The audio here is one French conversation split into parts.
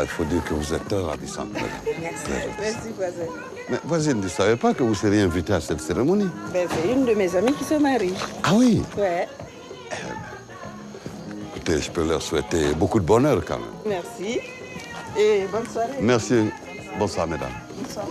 il faut dire que vous êtes ravissante, madame. Merci, voisin. Mais voisine, ne savais pas que vous seriez invitée à cette cérémonie? Ben, c'est une de mes amies qui se marie. Ah oui? Ouais. Écoutez, je peux leur souhaiter beaucoup de bonheur quand même. Merci. Et bonne soirée. Merci. Bonsoir, mesdames. Bonsoir.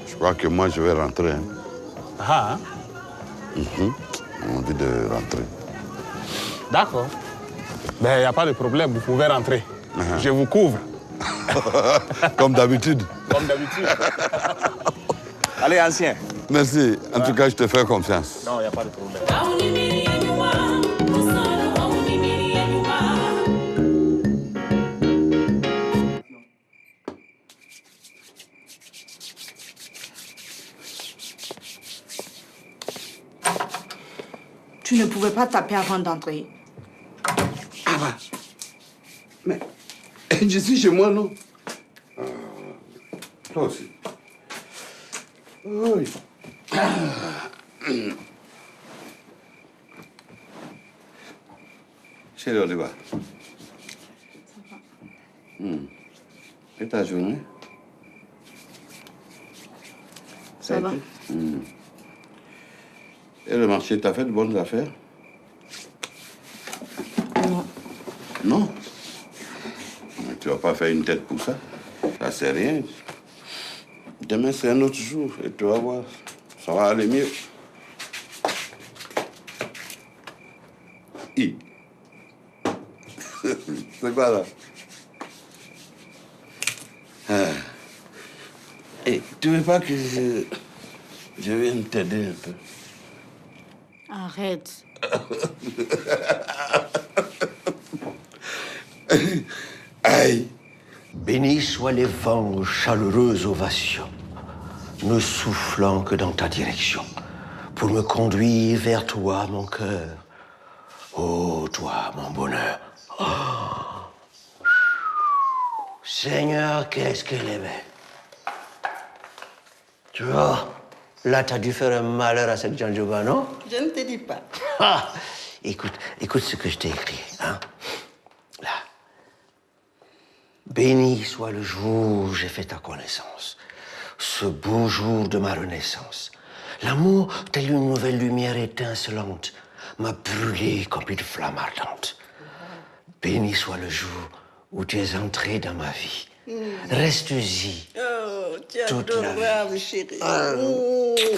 Je crois que moi, je vais rentrer. Hein. Ah, J'ai envie de rentrer. d'accord. Ben, il n'y a pas de problème, vous pouvez rentrer. Je vous couvre. Comme d'habitude. Comme d'habitude. Allez, ancien. Merci. En tout cas, je te fais confiance. Non, il n'y a pas de problème. Tu ne pouvais pas taper avant d'entrer. Ah bah. Mais je suis chez moi, non? Toi aussi. Oui. Chérie Oliva. Et ta journée? Ça va. Et le marché, t'as fait de bonnes affaires? Non. Non? Mais tu vas pas faire une tête pour ça. Ça, c'est rien. Demain, c'est un autre jour. Et tu vas voir, ça va aller mieux. C'est quoi, là? Et tu veux pas que je vienne t'aider un peu? Arrête. Aïe! Bénis soient les vents aux chaleureuses ovations, ne soufflant que dans ta direction, pour me conduire vers toi, mon cœur. Oh, toi, mon bonheur. Oh. Seigneur, qu'est-ce qu'elle est belle. Tu vois, là, t'as dû faire un malheur à cette Janjoba, non? Je ne te dis pas. Ah, écoute ce que je t'ai écrit, hein. Là. Béni soit le jour où j'ai fait ta connaissance, ce beau jour de ma renaissance. L'amour, tel une nouvelle lumière étincelante, m'a brûlé comme une flamme ardente. Béni soit le jour où tu es entré dans ma vie. Reste-y. Oh, tu es Toute la adorable, chérie.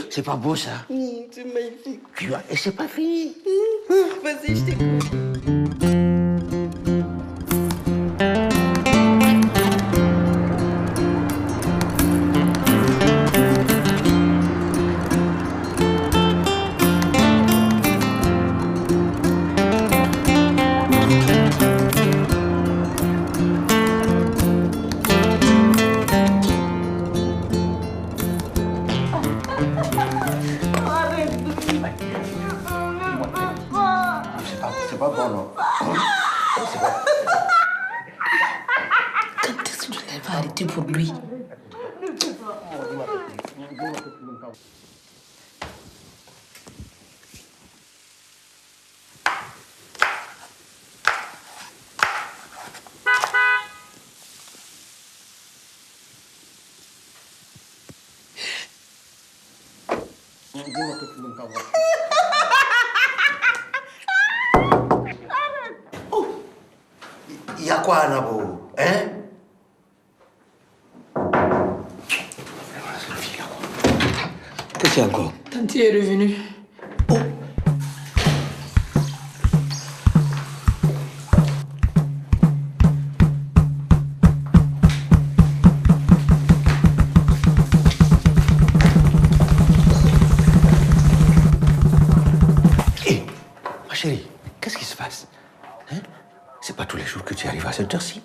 C'est pas beau, ça? C'est magnifique. Et c'est pas fini. Vas-y, je t'écoute. C'est pas bon, non? Quand est-ce que tu vas arrêter pour lui? Il y a quoi, Nabo? Hein? Qu'est-ce qu'il y a encore? Tanti est revenue. que tu arrives à cette heure-ci.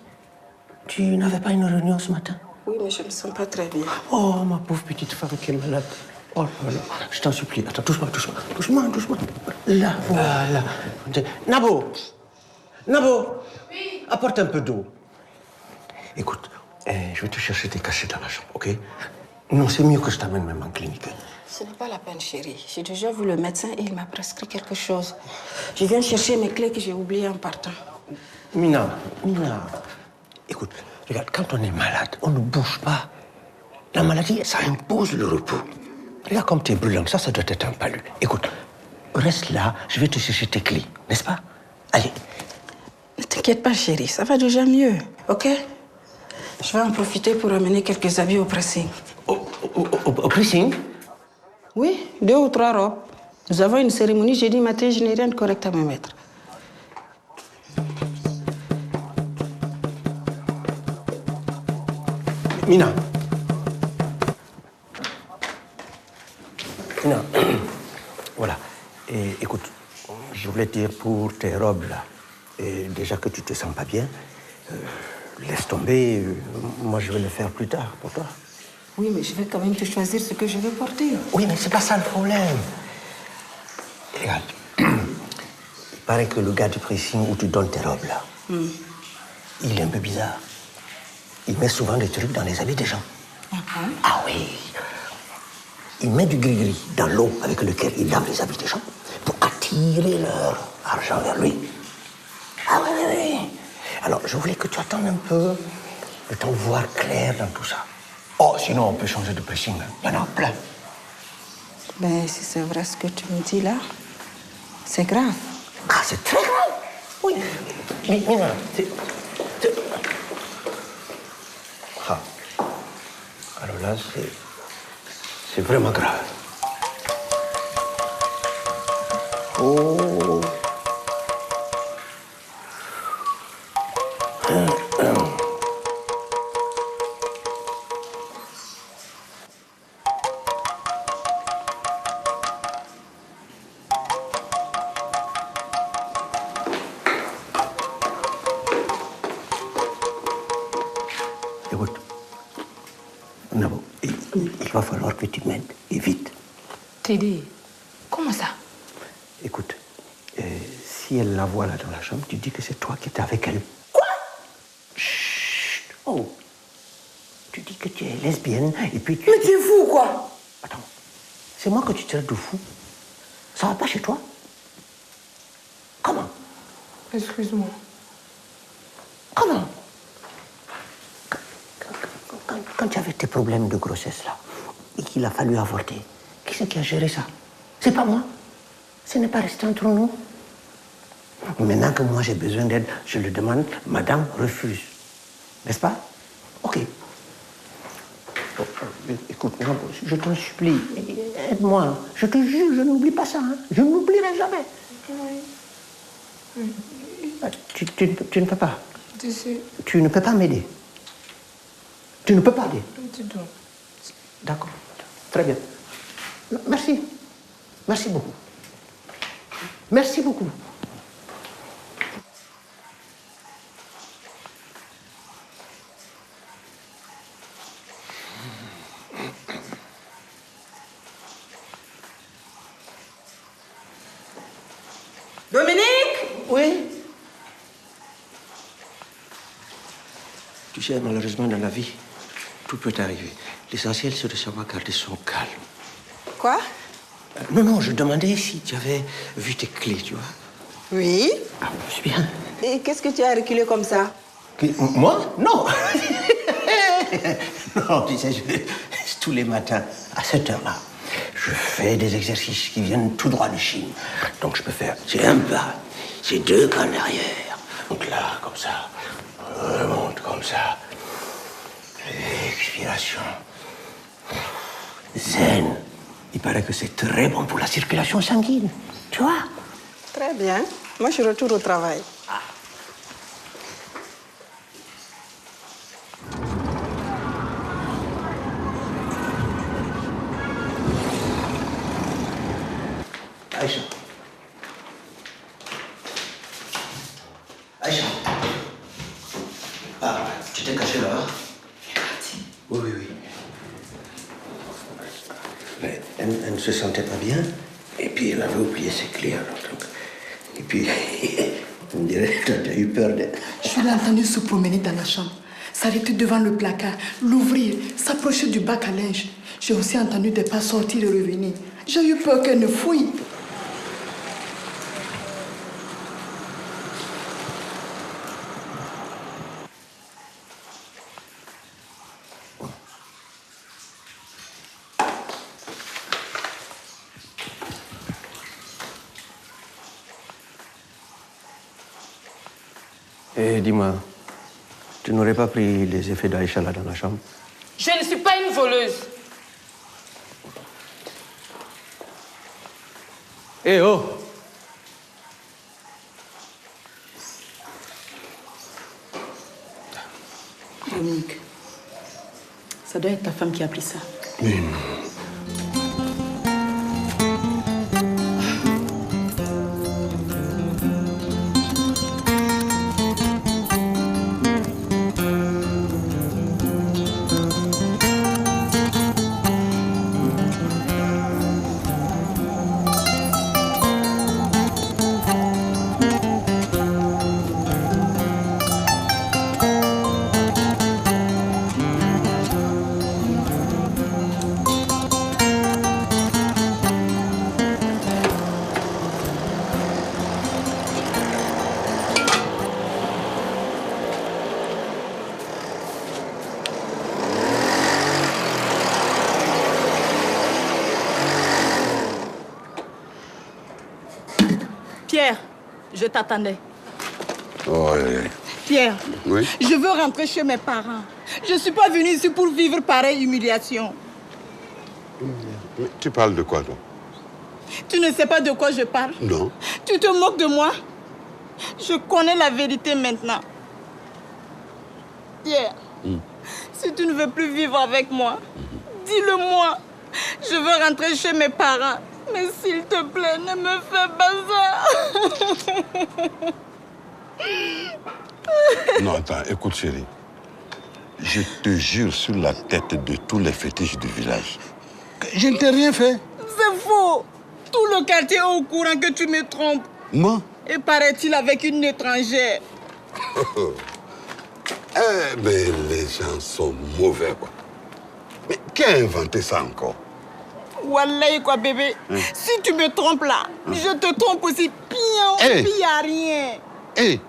Tu n'avais pas une réunion ce matin? Oui, mais je ne me sens pas très bien. Oh, ma pauvre petite femme qui est malade. Oh là là, je t'en supplie. Attends, doucement. Là, voilà. Nabo! Oui. Apporte un peu d'eau. Écoute, je vais te chercher tes cachets dans la chambre, ok? Non, c'est mieux que je t'amène même en clinique. Ce n'est pas la peine, chérie. J'ai déjà vu le médecin et il m'a prescrit quelque chose. Je viens chercher mes clés que j'ai oubliées en partant. Mina, écoute, regarde, quand on est malade, on ne bouge pas. La maladie, ça impose le repos. Regarde comme tu es brûlante, ça doit être un palu. Écoute, reste là, je vais te chercher tes clés, n'est-ce pas? Allez. Ne t'inquiète pas, chérie, ça va déjà mieux, ok? Je vais en profiter pour amener quelques habits au pressing. Au pressing? Oui, 2 ou 3 robes. Nous avons une cérémonie jeudi matin, je n'ai rien de correct à me mettre. Mina, voilà. Et écoute, je voulais te dire pour tes robes là, et déjà que tu te sens pas bien, laisse tomber. Moi, je vais le faire plus tard pour toi. Oui, mais je vais quand même te choisir ce que je vais porter. Oui, mais c'est pas ça le problème. Regarde, il paraît que le gars du pressing où tu donnes tes robes là, il est un peu bizarre. Il met souvent des trucs dans les habits des gens. Ah oui. Il met du gris-gris dans l'eau avec lequel il lave les habits des gens pour attirer leur argent vers lui. Ah oui. Alors, je voulais que tu attendes un peu, le temps de voir clair dans tout ça. Oh, sinon, on peut changer de pressing. Il y en a plein. Ben, si c'est vrai ce que tu me dis là, c'est grave. Ah, c'est très grave. Oui. Mais non, Ah. Alors là, c'est vraiment grave. Oh. Écoute, Nabo, il va falloir que tu m'aides, et vite. T'aider? Comment ça? Écoute, si elle la voit là dans la chambre, tu dis que c'est toi qui étais avec elle. Quoi? Chut. Oh. Tu dis que tu es lesbienne et puis tu... Mais tu es fou, quoi? Attends, c'est moi que tu traites de fou? Ça va pas chez toi? Comment? Excuse-moi. Comment? Quand tu avais tes problèmes de grossesse là, et qu'il a fallu avorter, qui c'est qui a géré ça? C'est pas moi. Ce n'est pas resté entre nous. Maintenant que moi j'ai besoin d'aide, je le demande, madame refuse. N'est-ce pas? Ok. Écoute, je t'en supplie, aide-moi. Je te jure, je n'oublie pas ça. Hein. Je n'oublierai jamais. Tu ne peux pas. Tu ne peux pas m'aider. Tu ne peux pas aider. D'accord. Très bien. Merci. Merci beaucoup. Merci beaucoup. Dominique? Oui. Tu sais, malheureusement, dans la vie, tout peut arriver. L'essentiel, c'est de savoir garder son calme. Quoi? Non, je demandais si tu avais vu tes clés, tu vois. Oui. Ah, c'est bien. Et qu'est-ce que tu as reculé comme ça? Moi? Non. Non, tu sais, tous les matins, à cette heure-là, je fais des exercices qui viennent tout droit de Chine. Donc je peux faire, c'est un pas, c'est 2 pas en arrière. Donc là, comme ça, remonte comme ça. Expiration. Zen. Il paraît que c'est très bon pour la circulation sanguine. Tu vois? Très bien. Moi, je retourne au travail. Aïcha. Aïcha. Tu t'es caché là-bas? Oui, oui, oui. Mais elle ne se sentait pas bien. Et puis elle avait oublié ses clés. Alors, donc. Et puis, on dirait que tu as eu peur d'elle. Je l'ai entendu se promener dans la chambre, s'arrêter devant le placard, l'ouvrir, s'approcher du bac à linge. J'ai aussi entendu des pas sortir et revenir. J'ai eu peur qu'elle ne fouille. Et dis-moi, tu n'aurais pas pris les effets d'Aïcha là dans la chambre? Je ne suis pas une voleuse. Eh oh! Dominique, ça doit être ta femme qui a pris ça. Mais non. Pierre, je t'attendais. Oh, Pierre, oui. je veux rentrer chez mes parents. Je ne suis pas venue ici pour vivre pareille humiliation. Mais tu parles de quoi, toi? Tu ne sais pas de quoi je parle? Non. Tu te moques de moi? Je connais la vérité maintenant. Pierre, si tu ne veux plus vivre avec moi, dis-le-moi. Je veux rentrer chez mes parents. Mais s'il te plaît, ne me fais pas ça. Non, attends, écoute, chérie. Je te jure sur la tête de tous les fétiches du village. Je ne t'ai rien fait. C'est faux. Tout le quartier est au courant que tu me trompes. Moi? Et paraît-il avec une étrangère. Eh ben, les gens sont mauvais, quoi. Mais qui a inventé ça encore? Wallahi quoi, bébé. Si tu me trompes là, je te trompe aussi. Bien, Hey. il n'y a rien. Hé!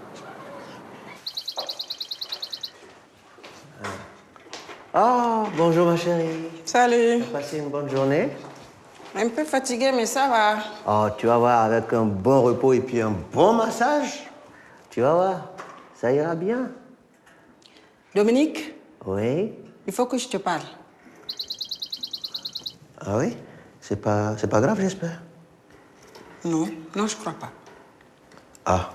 Ah, bonjour ma chérie. Salut. Passez une bonne journée. Un peu fatiguée, mais ça va. Oh, tu vas voir, avec un bon repos et puis un bon massage, tu vas voir, ça ira bien. Dominique, Oui? il faut que je te parle. Ah oui? C'est pas grave, j'espère. Non, non, je crois pas. Ah.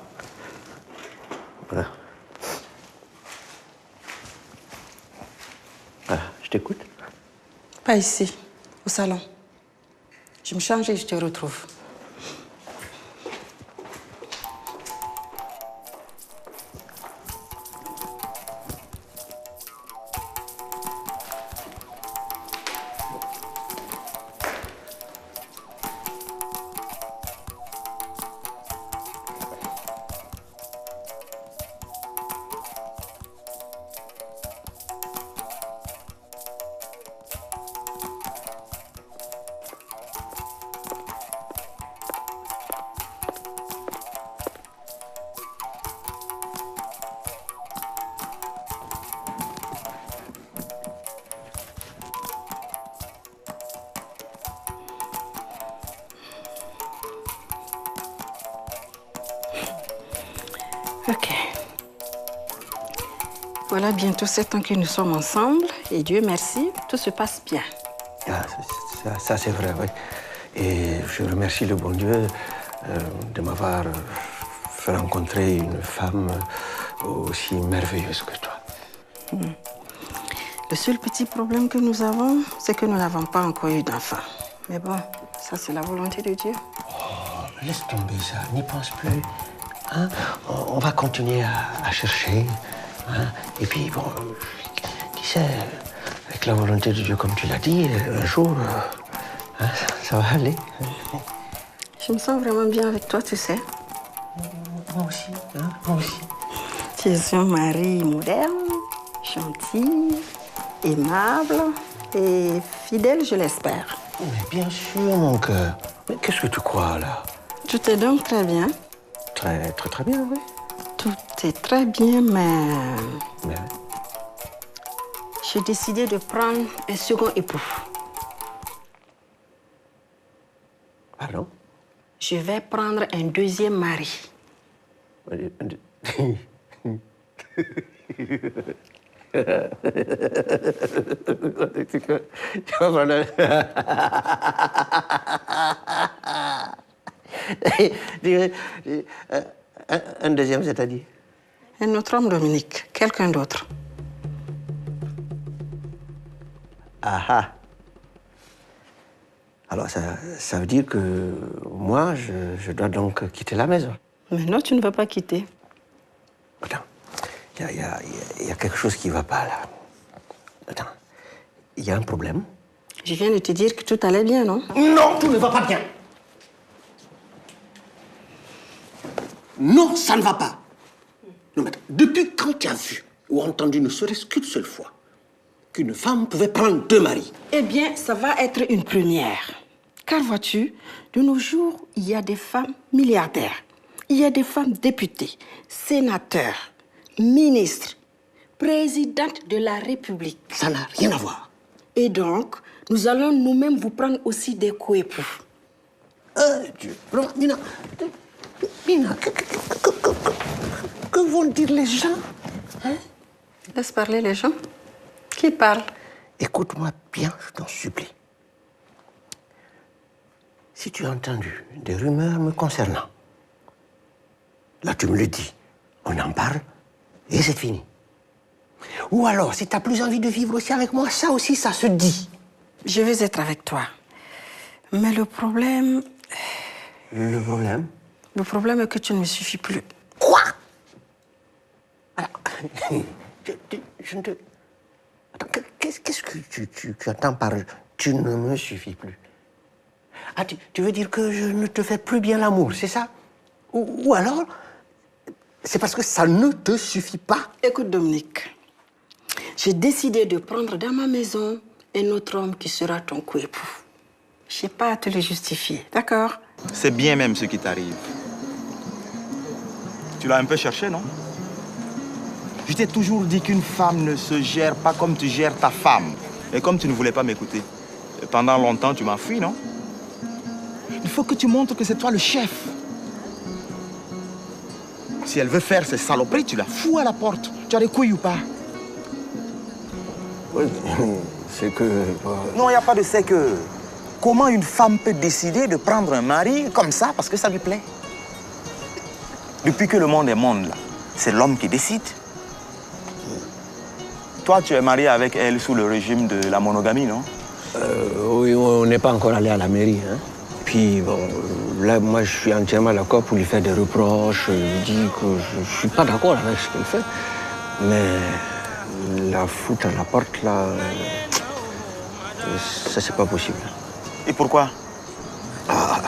Voilà. Ah, je t'écoute. Pas ici, au salon. Je me change et je te retrouve. Ok. Voilà bientôt 7 ans que nous sommes ensemble et Dieu merci, tout se passe bien. Ah, ça c'est vrai, oui. Et je remercie le bon Dieu de m'avoir fait rencontrer une femme aussi merveilleuse que toi. Le seul petit problème que nous avons, c'est que nous n'avons pas encore eu d'enfant. Mais bon, ça c'est la volonté de Dieu. Oh, laisse tomber ça, n'y pense plus. Hein? On va continuer à chercher. Hein? Et puis, bon, qui sait, avec la volonté de Dieu, comme tu l'as dit, un jour, hein, ça va aller. Je me sens vraiment bien avec toi, tu sais. Moi aussi, hein, moi aussi. Tu es un mari moderne, gentil, aimable et fidèle, je l'espère. Mais bien sûr, mon cœur. Mais qu'est-ce que tu crois, là? Tout est donc très bien. Très, très, très bien, oui. Tout est très bien, mais Mais... j'ai décidé de prendre un second époux. Pardon? Je vais prendre un deuxième mari. Un deuxième, c'est-à-dire? Un autre homme, Dominique, quelqu'un d'autre. Ah ah. Alors, ça veut dire que moi, je dois donc quitter la maison. Mais non, tu ne vas pas quitter. Attends, il y a quelque chose qui ne va pas, là. Attends, il y a un problème? Je viens de te dire que tout allait bien, non? Non, tout ne va pas bien. Non, ça ne va pas. Non, mais depuis quand tu as vu ou entendu ne serait-ce qu'une seule fois qu'une femme pouvait prendre deux maris? Eh bien, ça va être une première. Car vois-tu, de nos jours, il y a des femmes milliardaires. Il y a des femmes députées, sénateurs, ministres, présidentes de la République. Ça n'a rien à voir. Et donc, nous allons nous-mêmes vous prendre aussi des coépoux. Mina, que vont dire les gens? Hein? Laisse parler les gens. Qui parle? Écoute-moi bien, je t'en supplie. Si tu as entendu des rumeurs me concernant, là tu me le dis, on en parle et c'est fini. Ou alors, si tu n'as plus envie de vivre aussi avec moi, ça aussi, ça se dit. Je veux être avec toi. Mais le problème... Le problème? Le problème est que tu ne me suffis plus. Quoi? Alors, je ne te... Attends, qu'est-ce que tu entends par « tu ne me suffis plus » ? Ah, tu veux dire que je ne te fais plus bien l'amour, c'est ça? Ou alors, c'est parce que ça ne te suffit pas? Écoute, Dominique, j'ai décidé de prendre dans ma maison un autre homme qui sera ton coépoux. Je n'ai pas à te le justifier, d'accord? C'est bien même ce qui t'arrive. Tu l'as un peu cherché, non? Je t'ai toujours dit qu'une femme ne se gère pas comme tu gères ta femme. Et comme tu ne voulais pas m'écouter, pendant longtemps, tu m'as fui, non? Il faut que tu montres que c'est toi le chef. Si elle veut faire ses saloperies, tu la fous à la porte. Tu as des couilles ou pas? Oui, c'est que... Non, il n'y a pas de c'est que. Comment une femme peut décider de prendre un mari comme ça parce que ça lui plaît? Depuis que le monde est monde, là, c'est l'homme qui décide. Toi, tu es marié avec elle sous le régime de la monogamie, non? Oui, on n'est pas encore allé à la mairie, hein. Puis, bon, là, moi, je suis entièrement d'accord pour lui faire des reproches. Je lui dis que je ne suis pas d'accord avec ce qu'elle fait. Mais la foutre à la porte, là, ça, c'est pas possible. Et pourquoi? Ah,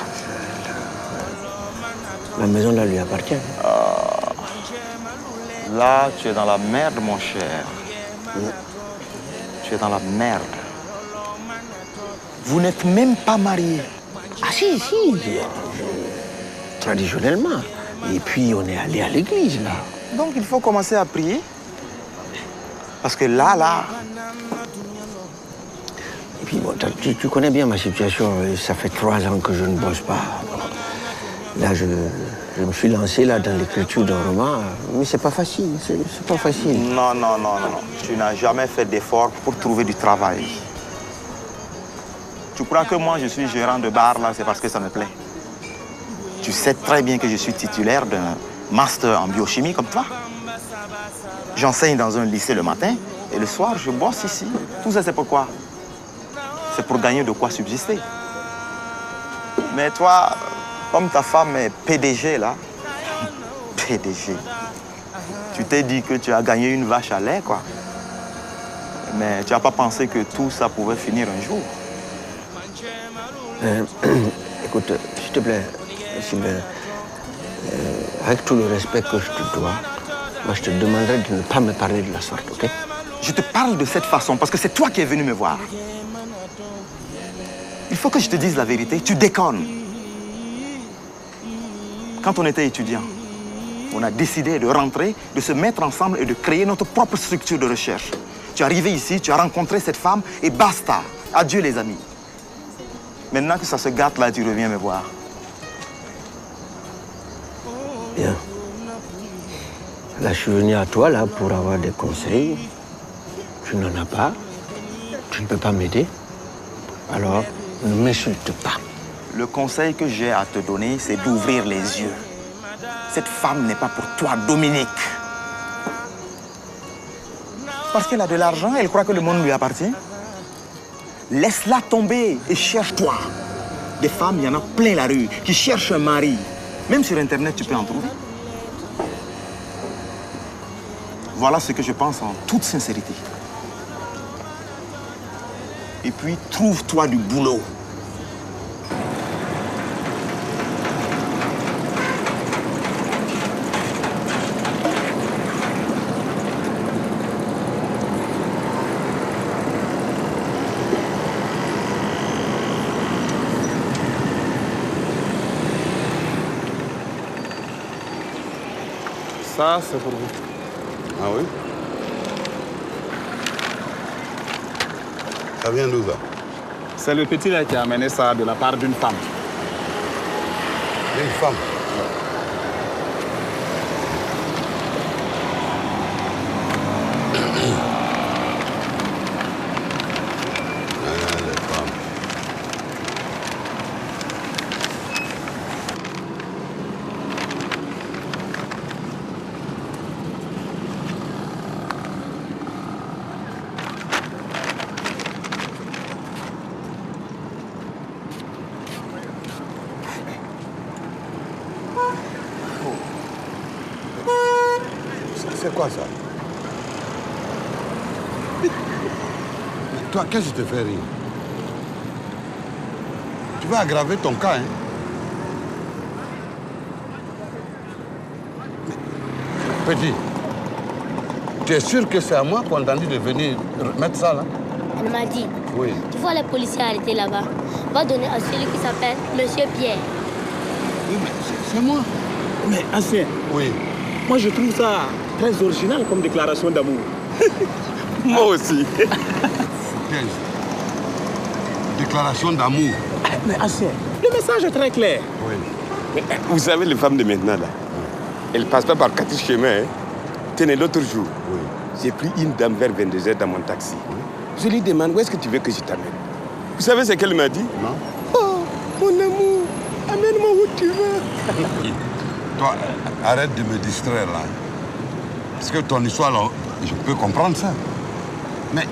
la maison, là, lui appartient. Là, tu es dans la merde, mon cher. Tu es dans la merde. Vous n'êtes même pas mariés. Ah si, traditionnellement. Et puis, on est allé à l'église, là. Donc, il faut commencer à prier. Parce que là... Et puis, bon, tu connais bien ma situation. Ça fait 3 ans que je ne bosse pas. Là, je me suis lancé là, dans l'écriture d'un roman. Mais c'est pas facile, c'est pas facile. Non. Tu n'as jamais fait d'effort pour trouver du travail. Tu crois que moi, je suis gérant de bar, là, c'est parce que ça me plaît. Tu sais très bien que je suis titulaire d'un master en biochimie comme toi. J'enseigne dans un lycée le matin et le soir, je bosse ici. Tout ça, c'est pourquoi? C'est pour gagner de quoi subsister. Mais toi, comme ta femme est PDG, là, PDG, Tu t'es dit que tu as gagné une vache à lait, quoi. Mais tu n'as pas pensé que tout ça pouvait finir un jour. Écoute, s'il te plaît, Sylvain, avec tout le respect que je te dois, moi je te demanderais de ne pas me parler de la sorte, ok? Je te parle de cette façon parce que c'est toi qui es venu me voir. Il faut que je te dise la vérité, tu déconnes. Quand on était étudiant, on a décidé de rentrer, de se mettre ensemble et de créer notre propre structure de recherche. Tu es arrivé ici, tu as rencontré cette femme et basta. Adieu les amis. Maintenant que ça se gâte là, tu reviens me voir. Bien. Là, je suis venu à toi là pour avoir des conseils. Tu n'en as pas. Tu ne peux pas m'aider. Alors, ne m'insulte pas. Le conseil que j'ai à te donner, c'est d'ouvrir les yeux. Cette femme n'est pas pour toi, Dominique. Parce qu'elle a de l'argent, elle croit que le monde lui appartient. Laisse-la tomber et cherche-toi. Des femmes, il y en a plein la rue qui cherchent un mari. Même sur Internet, tu peux en trouver. Voilà ce que je pense en toute sincérité. Et puis, trouve-toi du boulot. Ça, c'est pour vous. Ah oui? Ça vient d'où ça? C'est le petit là qui a amené ça de la part d'une femme. Une femme? Les femmes. C'est quoi ça? Mais toi, qu'est-ce qui te fait rire? Tu vas aggraver ton cas, hein? Mais, petit, tu es sûr que c'est à moi qu'on t'a dit de venir mettre ça là? Elle m'a dit, Oui. tu vois les policiers arrêtés là-bas, va donner à celui qui s'appelle Monsieur Pierre. Oui, mais c'est moi. Mais ancien, Oui. moi je trouve ça très original comme déclaration d'amour. Moi aussi. Piège. Déclaration d'amour. Mais ancien, le message est très clair. Oui. Mais, vous savez, les femmes de maintenant, là, elles passent pas par 4 chemins. Hein. Tenez, l'autre jour, Oui. j'ai pris une dame vers 22h dans mon taxi. Je lui demande, où est-ce que tu veux que je t'amène? Vous savez ce qu'elle m'a dit? Non? Oh, mon amour, amène-moi où tu veux. Toi, arrête de me distraire là. Parce que ton histoire là, je peux comprendre ça. Mais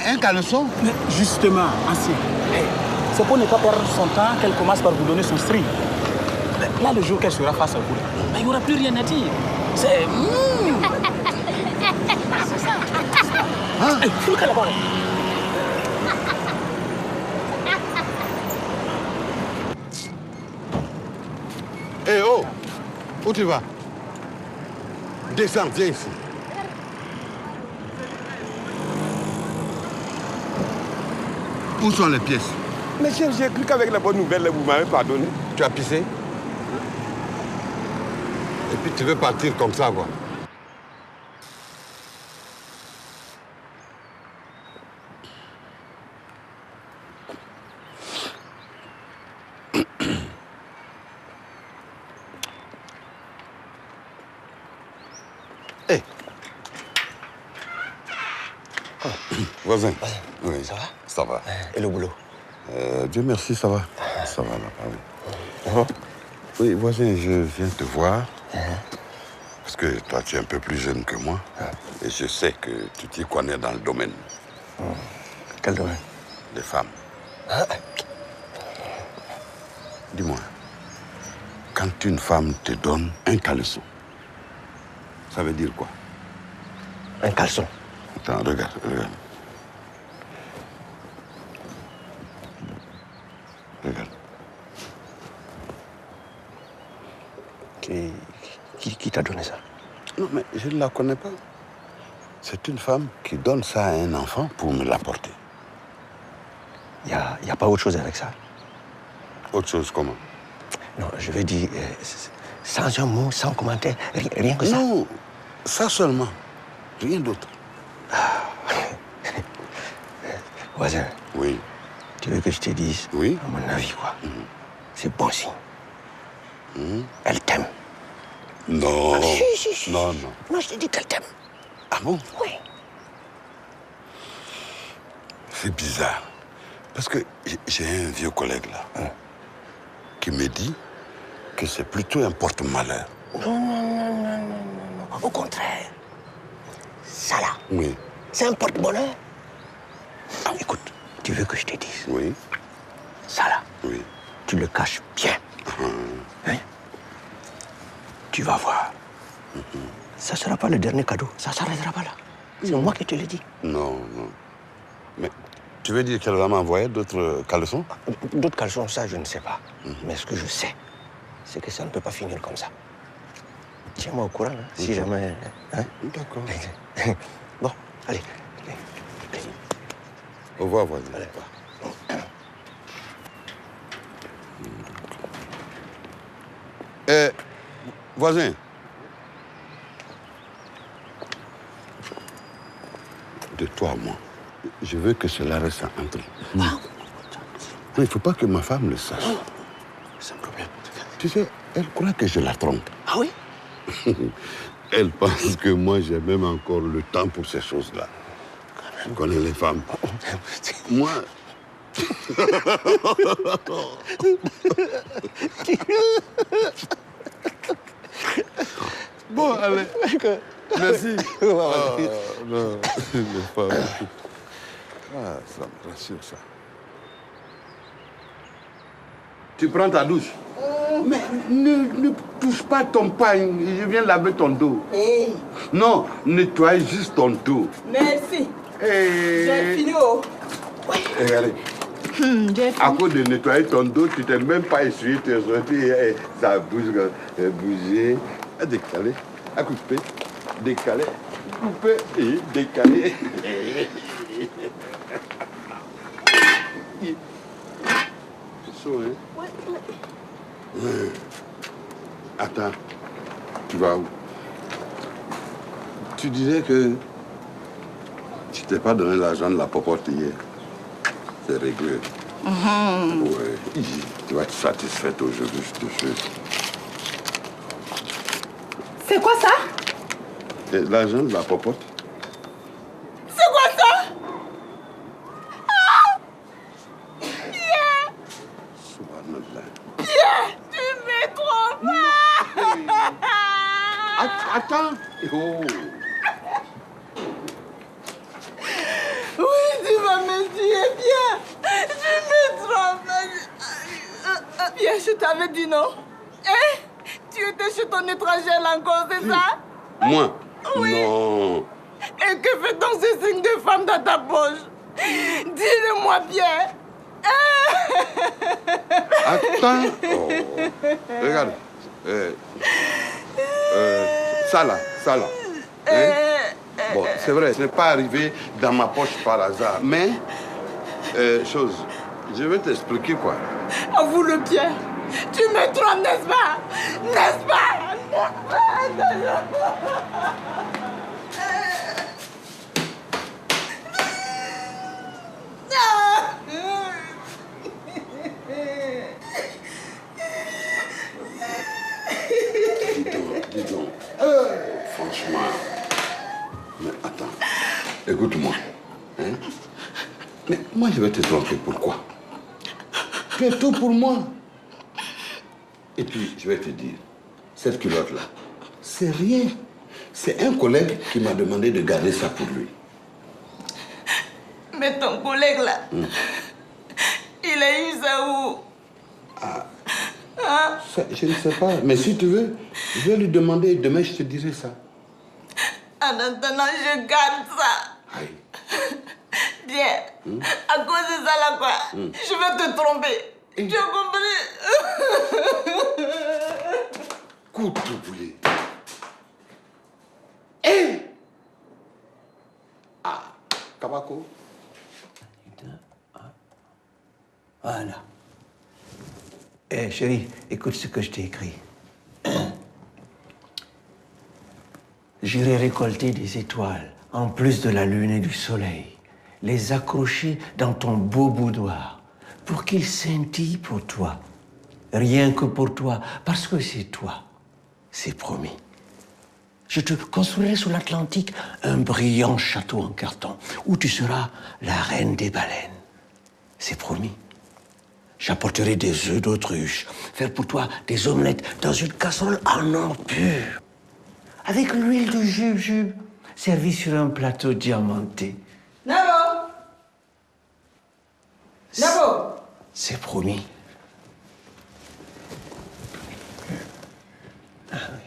un caleçon? Mais justement, ancien, c'est pour ne pas perdre son temps qu'elle commence par vous donner son string. Là, le jour qu'elle sera face à vous, il n'y aura plus rien à dire. C'est... C'est ça. Hein? Hey, fous-le qu'elle là-bas. Eh oh! Où tu vas? Descends, viens ici. Où sont les pièces? Mais chef, j'ai cru qu'avec la bonne nouvelle, vous m'avez pardonné. Tu as pissé? Et puis tu veux partir comme ça, quoi. Hé! Voisin. Oui. Ça va? Ça va. Et le boulot? Dieu merci, ça va. Ça va là-bas, oui. Oui, voisin, je viens te voir. Parce que toi, tu es un peu plus jeune que moi. Et je sais que tu t'y connais dans le domaine. Quel domaine? Des femmes. Dis-moi, quand une femme te donne un caleçon, ça veut dire quoi? Un caleçon. Attends, regarde. Regarde. Qui t'a donné ça? Non, mais je ne la connais pas. C'est une femme qui donne ça à un enfant pour me l'apporter. Il n'y a pas autre chose avec ça? Autre chose comment? Non, je veux dire, sans un mot, sans commentaire, rien que ça. Non, ça seulement. Rien d'autre. Voisin. Oui. Tu veux que je te dise? Oui. À mon avis, quoi. C'est bon signe. Elle t'aime. Non. Si. Non. Non, je te dis qu'elle t'aime. Ah bon? Oui. C'est bizarre. Parce que j'ai un vieux collègue là qui me dit que c'est plutôt un porte-malheur. Non. Au contraire. Ça là. Oui. C'est un porte-bonheur. Écoute, tu veux que je te dise? Oui. Ça là. Oui. Tu le caches bien. Hein? Tu vas voir. Ça ne sera pas le dernier cadeau. Ça ne s'arrêtera pas là. C'est moi qui te le dis. Non. Mais tu veux dire qu'elle va m'envoyer d'autres caleçons? D'autres caleçons, ça, je ne sais pas. Mais ce que je sais, c'est que ça ne peut pas finir comme ça. Tiens-moi au courant, hein, si jamais... Hein? D'accord. Bon, allez. Au revoir, voisin. Allez, Voisin. De toi à moi, je veux que cela reste entre nous. Il ne faut pas que ma femme le sache. C'est un problème. Tu sais, elle croit que je la trompe. Ah oui? Elle pense que moi, j'ai même encore le temps pour ces choses-là. Je connais les femmes. Moi... Bon, allez. Merci. Non, les femmes. Ça me rassure, ça. Tu prends ta douche? Mais ne touche pas ton pain, je viens laver ton dos. Hey. Non, nettoie juste ton dos. Merci. Hey. J'ai fini. Oh. Regardez. À cause de nettoyer ton dos, tu t'es même pas essuyé tes orteils. Ça bouge, bouger. À décaler, à couper, décaler, couper et décaler. C'est chaud, hein? Ouais. Attends, tu vas où? Tu disais que tu t'es pas donné l'argent de la popote hier. C'est réglé. Ouais. Tu vas être satisfaite aujourd'hui, je te jure. C'est quoi ça? L'argent de la popote. C'est quoi ça? Ah! Pierre! Subhanallah. Pierre, tu m'es trop mal! Attends. Oh. Oui, tu vas me tuer, Pierre. Tu m'es trop mal. Pierre, je t'avais dit non. Hein? Tu étais chez ton étrangère encore, c'est ça? Moi? Oui. Non. Et que fait donc ce signe de femme dans ta poche? Dis-le-moi, Pierre. Attends. Oh. Regarde. Ça là. Hein? Bon, c'est vrai, ce n'est pas arrivé dans ma poche par hasard. Mais, je vais t'expliquer quoi. Avoue-le, Pierre. Tu me trompes, n'est-ce pas? N'est-ce pas? Dis donc. Franchement. Mais attends. Écoute-moi. Hein? Mais moi, je vais te tromper. Pourquoi? Tu es tout pour moi. Et puis, je vais te dire, cette culotte-là, c'est rien. C'est un collègue qui m'a demandé de garder ça pour lui. Mais ton collègue là, il a eu ça où? Ça, je ne sais pas. Mais si tu veux, je vais lui demander et demain je te dirai ça. maintenant, je garde ça. Aïe. Bien. À cause de ça, là, quoi, je vais te tromper. Tu as compris? Coute le poulet. Ah, Kabako. Voilà. Eh, chérie, écoute ce que je t'ai écrit. J'irai récolter des étoiles, en plus de la lune et du soleil, les accrocher dans ton beau boudoir, pour qu'ils scintillent pour toi. Rien que pour toi, parce que c'est toi. C'est promis. Je te construirai sur l'Atlantique un brillant château en carton, où tu seras la reine des baleines. C'est promis. J'apporterai des œufs d'autruche, faire pour toi des omelettes dans une casserole en or pur, avec l'huile de jujube, servie sur un plateau diamanté. Nabo! Nabo! C'est promis. Ah oui.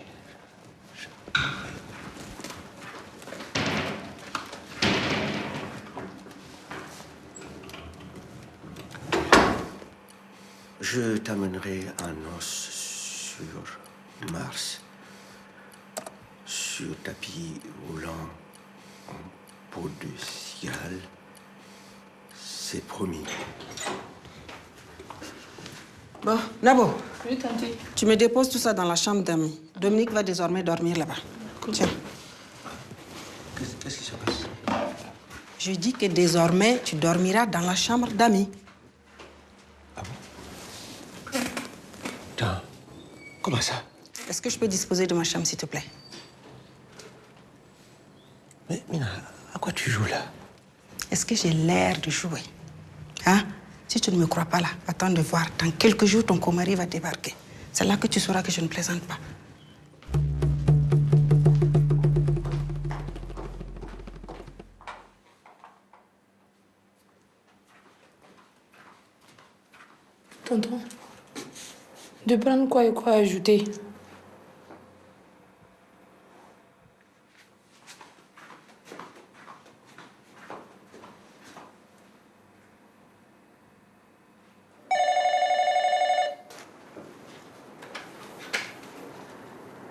Je t'amènerai en noces sur Mars, sur tapis roulant en peau de cigale. C'est promis. Bon, Nabo, Oui, tante. tu me déposes tout ça dans la chambre d'amis. Dominique va désormais dormir là-bas. Tiens. Qu'est-ce qui se passe? Je dis que désormais, tu dormiras dans la chambre d'amis. Attends, comment ça? Est-ce que je peux disposer de ma chambre, s'il te plaît? Mais Mina, à quoi tu joues là? Est-ce que j'ai l'air de jouer? Hein? Si tu ne me crois pas là, attends de voir. Dans quelques jours, ton comari va débarquer. C'est là que tu sauras que je ne plaisante pas. Tonton, de prendre quoi et quoi ajouter?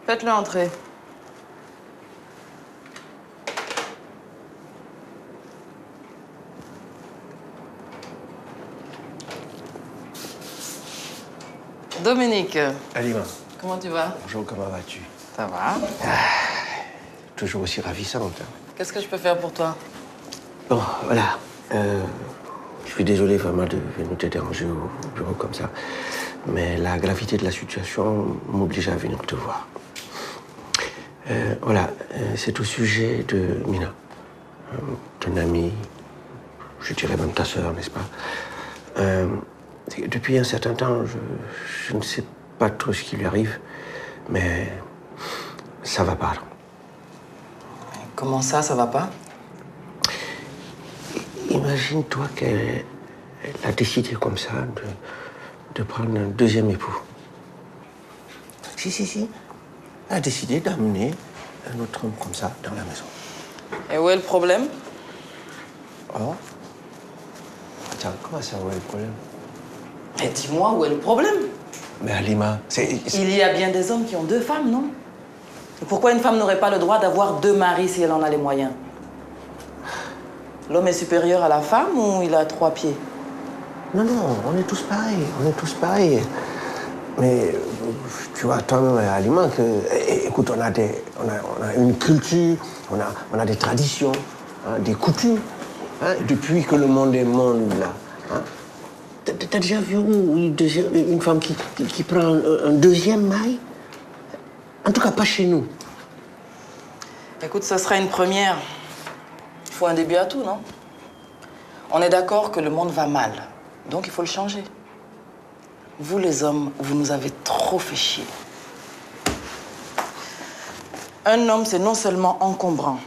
Faites-le entrer. Dominique, Alima, comment tu vas? bonjour, comment vas-tu? Ça va? Toujours aussi ravissante. Hein. Qu'est-ce que je peux faire pour toi? Bon, voilà. Je suis désolé vraiment de venir te déranger au bureau comme ça. Mais la gravité de la situation m'oblige à venir te voir. Voilà, c'est au sujet de Mina. Ton amie, je dirais même ta sœur, n'est-ce pas? Depuis un certain temps, je ne sais pas trop ce qui lui arrive, mais ça va pas. Comment ça va pas? Imagine-toi qu'elle a décidé comme ça de prendre un deuxième époux. Si. Elle a décidé d'amener un autre homme comme ça dans la maison. Et où est le problème? Oh? Attends, comment ça, où est le problème? Mais dis-moi, où est le problème? Mais Alima, Il y a bien des hommes qui ont deux femmes, non? Et pourquoi une femme n'aurait pas le droit d'avoir deux maris si elle en a les moyens? L'homme est supérieur à la femme ou il a 3 pieds? Non, on est tous pareils, Mais tu vois, toi-même, Alima, écoute, on a une culture, on a des traditions, hein, des coutumes, hein, depuis que le monde est monde, là. Hein. T'as déjà vu une femme qui prend un deuxième mari? En tout cas, pas chez nous. Écoute, ça sera une première. Il faut un début à tout, non? On est d'accord que le monde va mal, donc il faut le changer. Vous, les hommes, vous nous avez trop fait chier. Un homme, c'est non seulement encombrant,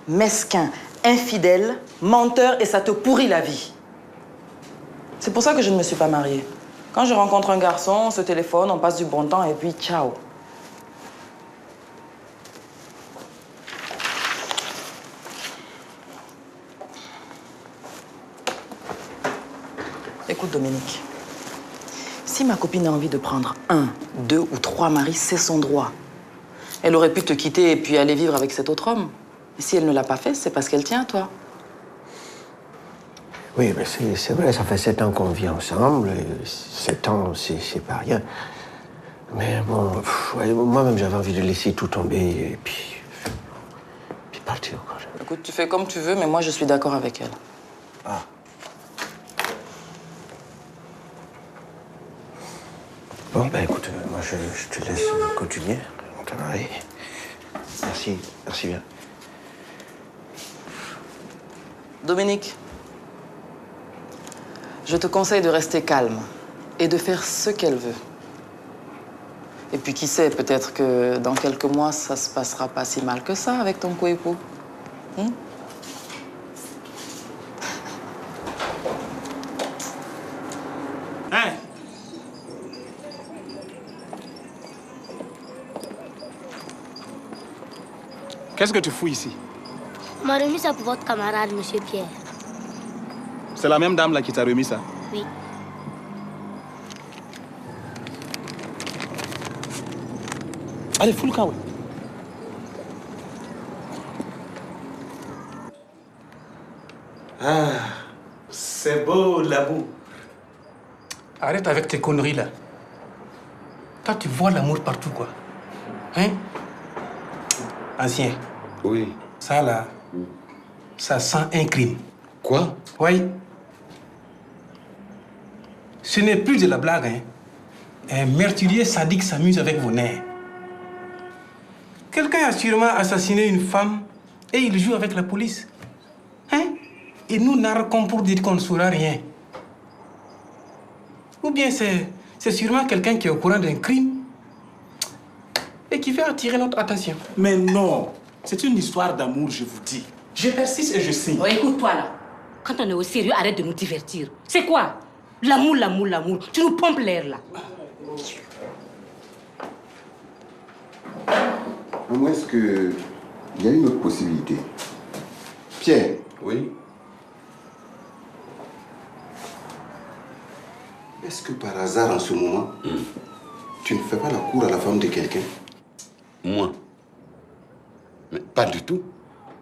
mesquin, infidèle, menteur, et ça te pourrit la vie. C'est pour ça que je ne me suis pas mariée. Quand je rencontre un garçon, on se téléphone, on passe du bon temps, et puis ciao. Écoute, Dominique. Si ma copine a envie de prendre 1, 2 ou 3 maris, c'est son droit. Elle aurait pu te quitter et puis aller vivre avec cet autre homme. Et si elle ne l'a pas fait, c'est parce qu'elle tient à toi. Oui, mais c'est vrai, ça fait 7 ans qu'on vit ensemble. Et 7 ans, c'est pas rien. Mais bon, ouais, moi-même, j'avais envie de laisser tout tomber et puis partir. Quoi. Écoute, tu fais comme tu veux, mais moi, je suis d'accord avec elle. Ah. Bon, ben écoute, moi, je te laisse continuer mon travail. Merci bien. Dominique, je te conseille de rester calme et de faire ce qu'elle veut. Et puis qui sait, peut-être que dans quelques mois, ça se passera pas si mal que ça avec ton coépoux. Hein? Qu'est-ce que tu fous ici? On m'a remis ça pour votre camarade, monsieur Pierre. C'est la même dame là qui t'a remis ça? Oui. Allez, fous le camp, oui. Ah, c'est beau l'amour. Arrête avec tes conneries là. Toi, tu vois l'amour partout, quoi. Hein? Ancien. Oui. Ça là, ça sent un crime. Quoi? Oui. Ce n'est plus de la blague, hein. Un meurtrier sadique s'amuse avec vos nerfs. Quelqu'un a sûrement assassiné une femme et il joue avec la police. Hein? Et nous narquons pour dire qu'on ne saura rien. Ou bien c'est sûrement quelqu'un qui est au courant d'un crime et qui veut attirer notre attention. Mais non, c'est une histoire d'amour, je vous dis. Je persiste et je signe. Oh, écoute-toi là. Quand on est au sérieux, arrête de nous divertir. C'est quoi? L'amour, l'amour, l'amour. Tu nous pompes l'air là. À moins qu'il y a une autre possibilité. Pierre. Oui. Est-ce que par hasard, en ce moment, tu ne fais pas la cour à la femme de quelqu'un? Moi? Mais pas du tout.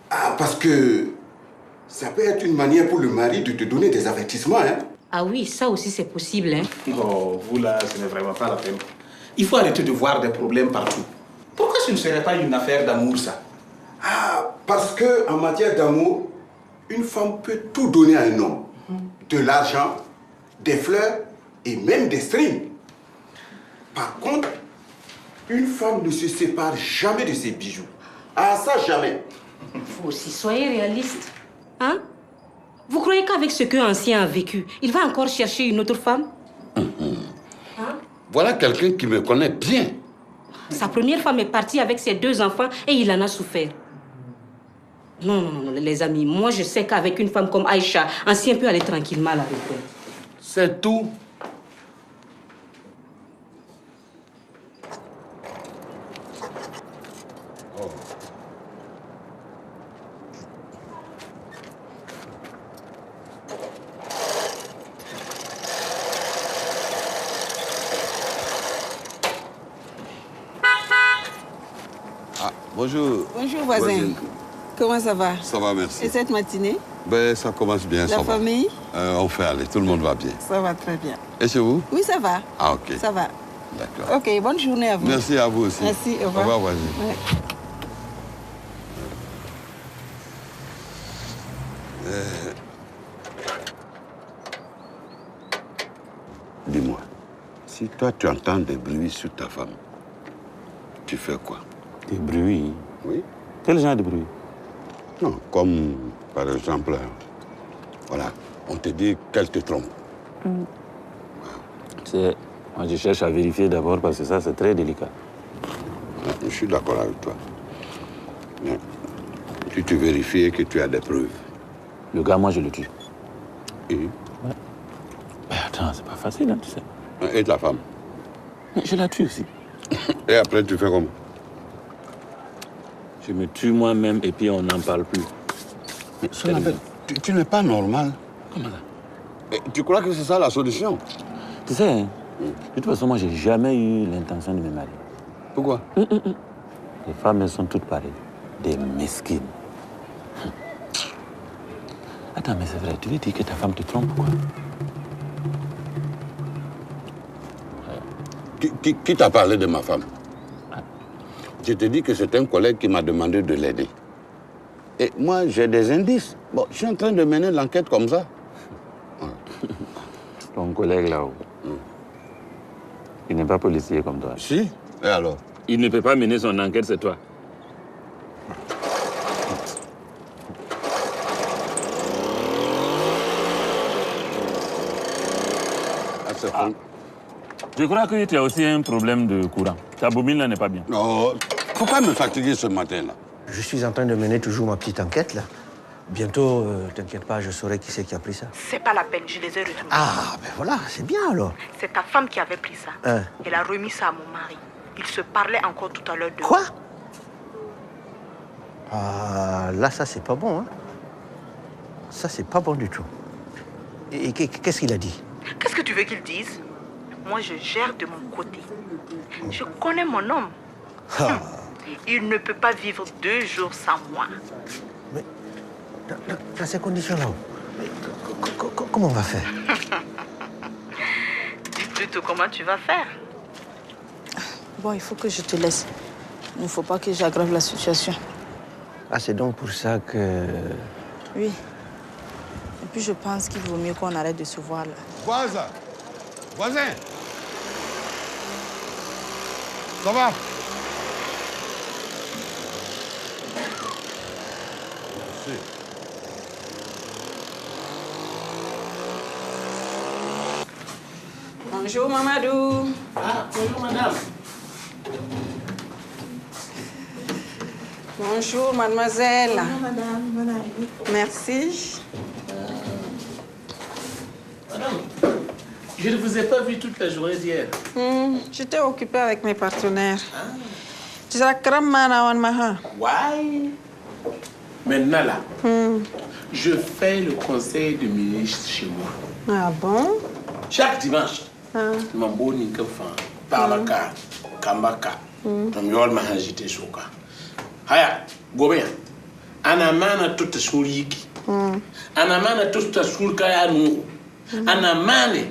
Ah, parce que ça peut être une manière pour le mari de te donner des avertissements, hein? Ah oui, ça aussi c'est possible, hein. Oh, vous là, ce n'est vraiment pas la peine. Il faut arrêter de voir des problèmes partout. Pourquoi ce ne serait pas une affaire d'amour, ça? Ah, parce que en matière d'amour, une femme peut tout donner à un homme. De l'argent, des fleurs et même des strings. Par contre, une femme ne se sépare jamais de ses bijoux. Ah, ça, jamais. Vous aussi, soyez réaliste. Hein? Vous croyez qu'avec ce que Ancien a vécu, il va encore chercher une autre femme? Hein? Voilà quelqu'un qui me connaît bien. Sa première femme est partie avec ses 2 enfants et il en a souffert. Non, non, non, les amis, moi je sais qu'avec une femme comme Aïcha, Ancien peut aller tranquillement avec elle. C'est tout. Bonjour. Bonjour, voisin. Comment ça va? Ça va, merci. Et cette matinée? Ben, ça commence bien, ça va. La famille? On fait aller, tout le monde va bien. Ça va très bien. Et chez vous? Oui, ça va. Ah, ok. Ça va. D'accord. Ok, bonne journée à vous. Merci à vous aussi. Merci, au revoir. Au revoir, voisine. Ouais. Dis-moi, si toi tu entends des bruits sur ta femme, tu fais quoi? Des bruits? Oui. Quel genre de bruit? Non, comme par exemple, voilà, on te dit qu'elle te trompe. Moi je cherche à vérifier d'abord parce que ça c'est très délicat. Je suis d'accord avec toi. Mais si tu vérifies que tu as des preuves. Le gars, moi je le tue. Et? Ouais. Mais attends, c'est pas facile, hein, tu sais. Et ta femme? Mais je la tue aussi. Et après tu fais comment? Je me tue moi-même et puis on n'en parle plus. Mais tu n'es pas normal. Comment ça? Et tu crois que c'est ça la solution? Tu sais, hein, de toute façon, moi, j'ai jamais eu l'intention de me marier. Pourquoi? Les femmes, elles sont toutes pareilles. Des mesquines. Attends, mais c'est vrai, tu veux dire que ta femme te trompe, quoi? Qui t'a parlé de ma femme? Je te dis que c'est un collègue qui m'a demandé de l'aider. Et moi, j'ai des indices. Bon, je suis en train de mener l'enquête comme ça. Ton collègue là-haut, il n'est pas policier comme toi. Si, et alors? Il ne peut pas mener son enquête, c'est toi. Je crois que tu as aussi un problème de courant. Ta bobine là n'est pas bien. Non, pourquoi me fatiguer ce matin-là? Je suis en train de mener toujours ma petite enquête, là. Bientôt, t'inquiète pas, je saurai qui c'est qui a pris ça. C'est pas la peine, je les ai retrouvés. Ah, ben voilà, c'est bien alors. C'est ta femme qui avait pris ça. Hein? Elle a remis ça à mon mari. Il se parlait encore tout à l'heure de... Quoi? Ah, là, ça, c'est pas bon, hein. Ça, c'est pas bon du tout. Et qu'est-ce qu'il a dit? Qu'est-ce que tu veux qu'il dise? Moi, je gère de mon côté. Je connais mon homme. Il ne peut pas vivre 2 jours sans moi. Mais dans ces conditions-là, comment on va faire? Dis plutôt comment tu vas faire. Bon, il faut que je te laisse. Il ne faut pas que j'aggrave la situation. Ah, c'est donc pour ça que... Oui. Et puis, je pense qu'il vaut mieux qu'on arrête de se voir là. Voisin! Voisin! Ça va? Merci. Bonjour, Mamadou. Ah, bonjour, madame. Bonjour, mademoiselle. Bonjour, madame. Bonne année. Merci. Madame, je ne vous ai pas vu toute la journée d'hier. J'étais occupée avec mes partenaires. Ouais. Maintenant, là, je fais le conseil de ministre chez moi. Ah bon? Chaque dimanche, je m'embauche une femme. Parlaka, Kambaka, Tomiol Mahajite Soka. Haya, Gobea, Anamana toute souliki. Anamana toute soulka ya nous. Anamane,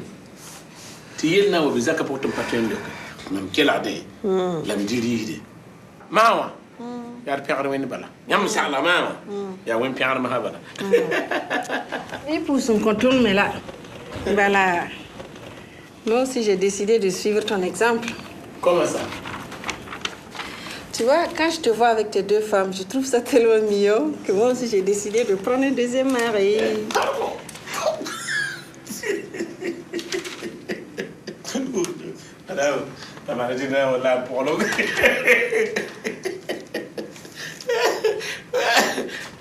Tiyelna ou Bizaka pour ton patron de Nam Kelade, Lamdiride. Mawa, Yar Pierre Wenbala. Yam Sala Mawa, Yawin Pierre Mahabala. Et pour son contour, mais là, voilà. Moi aussi, j'ai décidé de suivre ton exemple. Comment ça? Tu vois, quand je te vois avec tes 2 femmes, je trouve ça tellement mignon que moi aussi, j'ai décidé de prendre un deuxième mari. Madame, la maladie là, on l'a pour l'homme.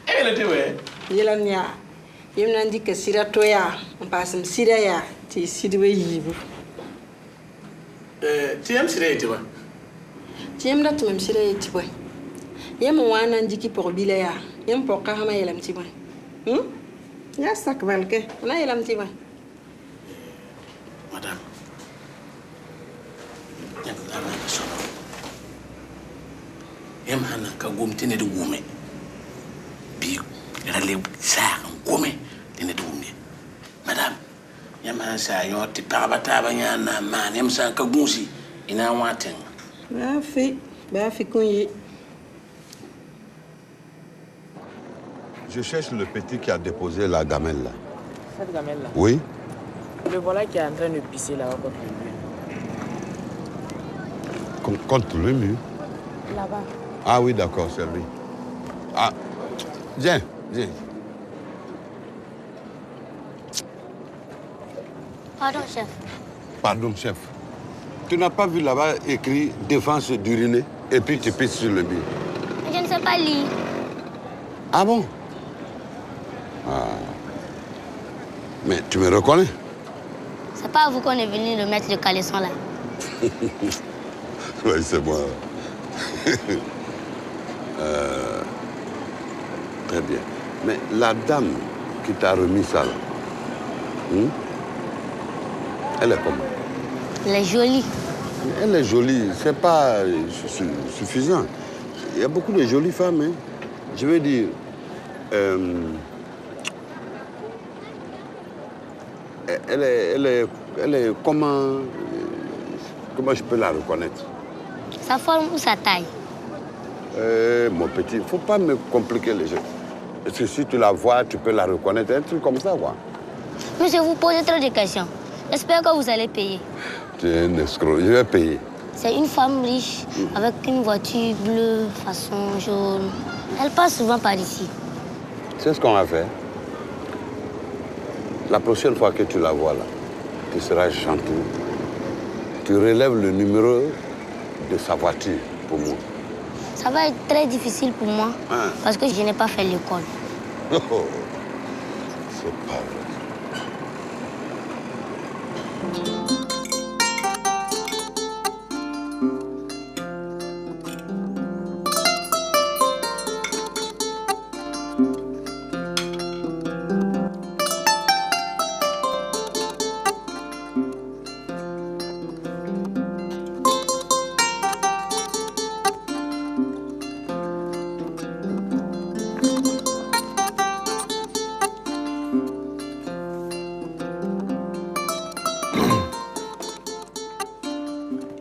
Elle a dit, ouais. Yelania, il m'a dit que si la toya, on passe un siria, tu es si doué. Tu aimes Siria, tu vois? Tu aimes là, tu m'aimes siria, tu vois? Il y a mon wan dit pour Bilaya, il y a un pour Kahama et l'amtiba. Il y a ça que valque, on a l'amtiba. Madame, il y a un kagum tene de gourmet. Puis, il y a les sacs gourmet tene de gourmet. Madame, il y a un sac, il y a un petit parabata, il y a un man, il y a un sac kagousi, il y a un watin. Bafi Kouyi. Je cherche le petit qui a déposé la gamelle là. Cette gamelle-là? Oui? Le voilà qui est en train de pisser là-bas contre le mur. Contre le mur? Là-bas. Ah oui, d'accord, c'est lui. Ah, viens, viens. Pardon, chef. Pardon, chef. Tu n'as pas vu là-bas écrit « Défense d'uriner » et puis tu pisses sur le mur? Je ne sais pas lire. Ah bon? Ah. Mais tu me reconnais? C'est pas à vous qu'on est venu de mettre le caleçon là. Oui, c'est moi. Très bien. Mais la dame qui t'a remis ça là, Elle est comment? Elle est jolie. Elle est jolie, c'est pas suffisant. Il y a beaucoup de jolies femmes, hein. Je veux dire, elle est comment je peux la reconnaître? Sa forme ou sa taille? Mon petit, il ne faut pas me compliquer les choses. Parce que si tu la vois, tu peux la reconnaître, un truc comme ça, quoi. Monsieur, vous posez trop de questions. J'espère que vous allez payer. Tu es un escroc, je vais payer. C'est une femme riche, avec une voiture bleue, façon jaune. Elle passe souvent par ici. C'est ce qu'on va faire. La prochaine fois que tu la vois là, tu seras gentil. Tu relèves le numéro de sa voiture pour moi. Ça va être très difficile pour moi, parce que je n'ai pas fait l'école. Oh, c'est pas vrai.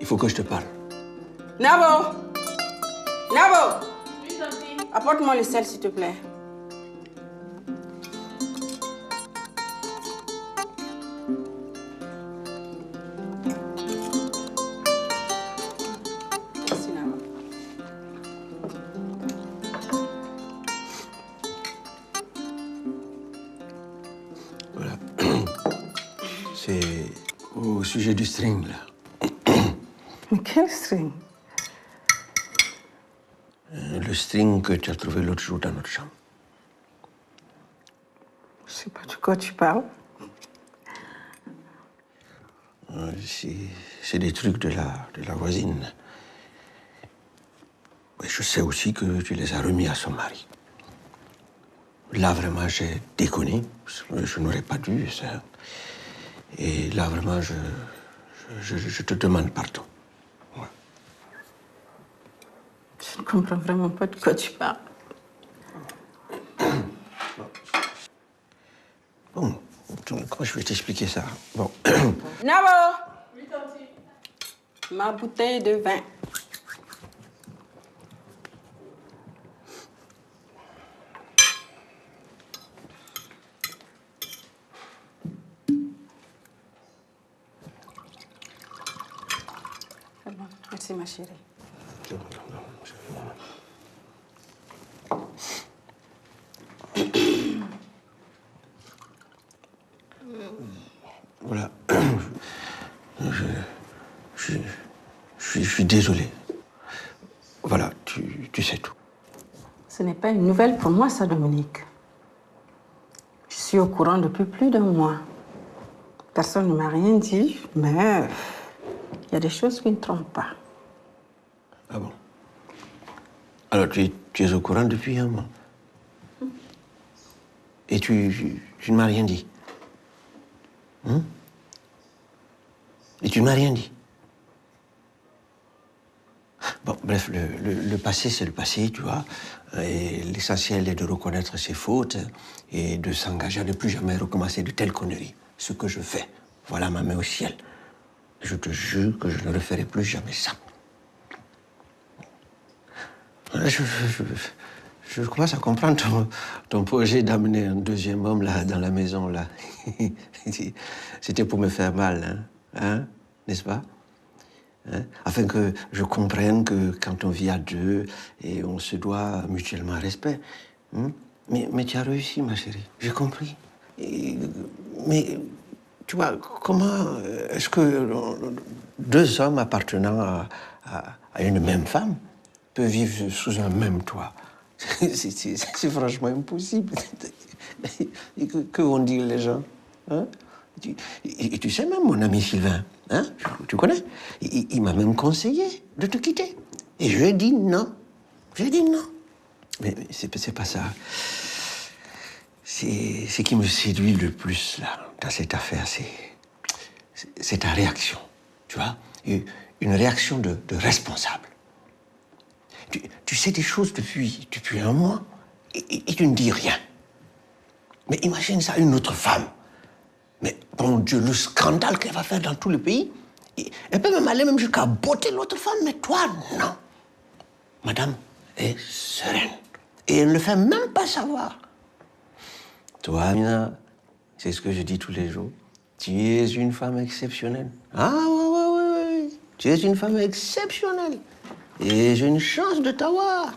Il faut que je te parle. Nabo! Nabo! Apporte-moi le sel, s'il te plaît. Merci, Nabo. Voilà. C'est au sujet du string, là. Mais quel string? Le string que tu as trouvé l'autre jour dans notre chambre. Je sais pas de quoi tu parles. C'est des trucs de la voisine. Mais je sais aussi que tu les as remis à son mari. Là, vraiment, j'ai déconné. Je n'aurais pas dû, ça. Et là, vraiment, je te demande pardon. Je ne comprends vraiment pas de quoi tu parles. Bon, comment je vais t'expliquer ça? Bon. Nabo! Ma bouteille de vin. C'est bon. Merci, ma chérie. Voilà. Je suis désolé. Voilà, tu sais tout. Ce n'est pas une nouvelle pour moi, ça, Dominique. Je suis au courant depuis plus d'un mois. Personne ne m'a rien dit, mais il y a des choses qui ne trompent pas. Ah bon? Alors, tu es au courant depuis un mois? Et tu ne m'as rien dit? Et tu ne m'as rien dit? Bon, bref, le passé, c'est le passé, tu vois. Et l'essentiel est de reconnaître ses fautes et de s'engager à ne plus jamais recommencer de telles conneries. Ce que je fais, voilà ma main au ciel. Je te jure que je ne referai plus jamais ça. Je commence à comprendre ton projet d'amener un deuxième homme là, dans la maison, là. C'était pour me faire mal, hein? N'est-ce pas? Hein? Afin que je comprenne que quand on vit à deux, et on se doit mutuellement respect. Mais tu as réussi, ma chérie. J'ai compris. Mais, tu vois, comment est-ce que deux hommes appartenant à une même femme peuvent vivre sous un même toit? C'est franchement impossible. Que vont dire les gens? Hein? Et tu sais même, mon ami Sylvain, hein? Tu connais? Il m'a même conseillé de te quitter. Et je lui ai dit non. J'ai dit non. Mais c'est pas ça. Ce qui me séduit le plus, là, dans cette affaire, c'est ta réaction, tu vois, une réaction de responsable. Tu sais des choses depuis un mois et tu ne dis rien. Mais imagine ça, une autre femme. Mais bon Dieu, le scandale qu'elle va faire dans tout le pays. Elle peut même aller jusqu'à botter l'autre femme, mais toi, non. Madame est sereine. Et elle ne fait même pas savoir. Toi, Amina, c'est ce que je dis tous les jours. Tu es une femme exceptionnelle. Ah, ouais. Tu es une femme exceptionnelle. Et j'ai une chance de t'avoir.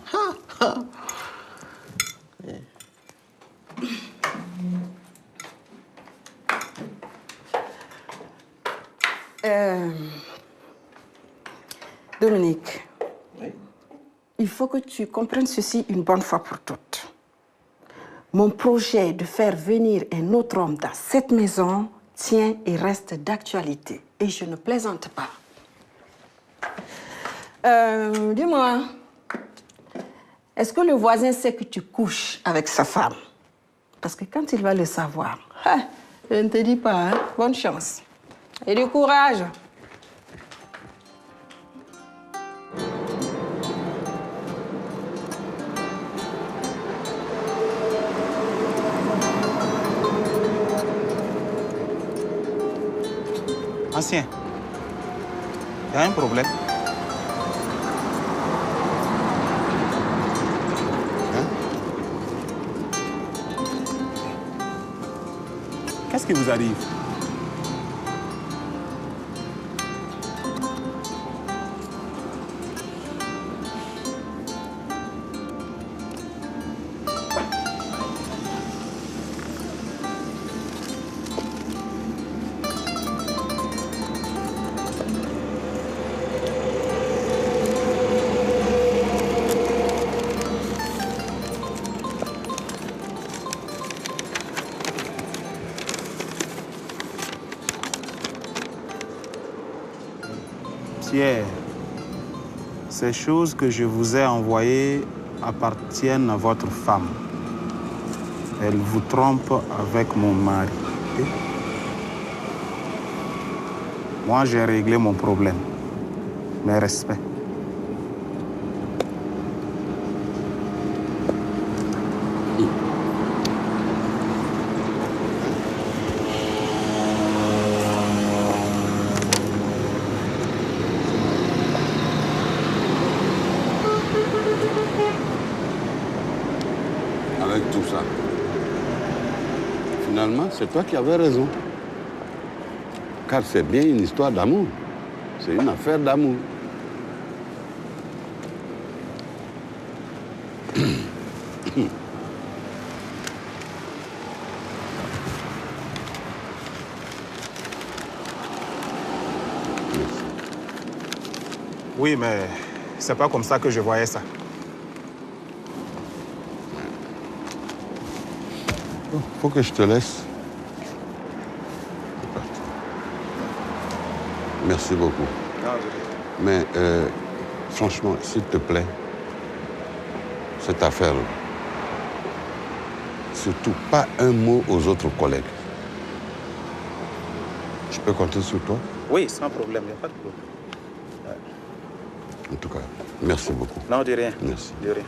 Dominique, oui? Il faut que tu comprennes ceci une bonne fois pour toutes. Mon projet de faire venir un autre homme dans cette maison tient et reste d'actualité. Et je ne plaisante pas. Dis-moi, est-ce que le voisin sait que tu couches avec sa femme? Parce que quand il va le savoir, je ne te dis pas, hein? Bonne chance. Et du courage. Ancien, il y a un problème. Qu'est-ce qui vous arrive? Pierre, ces choses que je vous ai envoyées appartiennent à votre femme. Elle vous trompe avec mon mari. Okay? Moi, j'ai réglé mon problème. Mes respects. Avec tout ça, finalement, c'est toi qui avais raison. Car c'est bien une histoire d'amour. C'est une affaire d'amour. Oui, mais c'est pas comme ça que je voyais ça. Faut que je te laisse. Merci beaucoup. Mais franchement, s'il te plaît, cette affaire, surtout pas un mot aux autres collègues. Je peux compter sur toi? Oui, sans problème, il n'y a pas de problème. En tout cas, merci beaucoup. Non, de rien. Merci. De rien.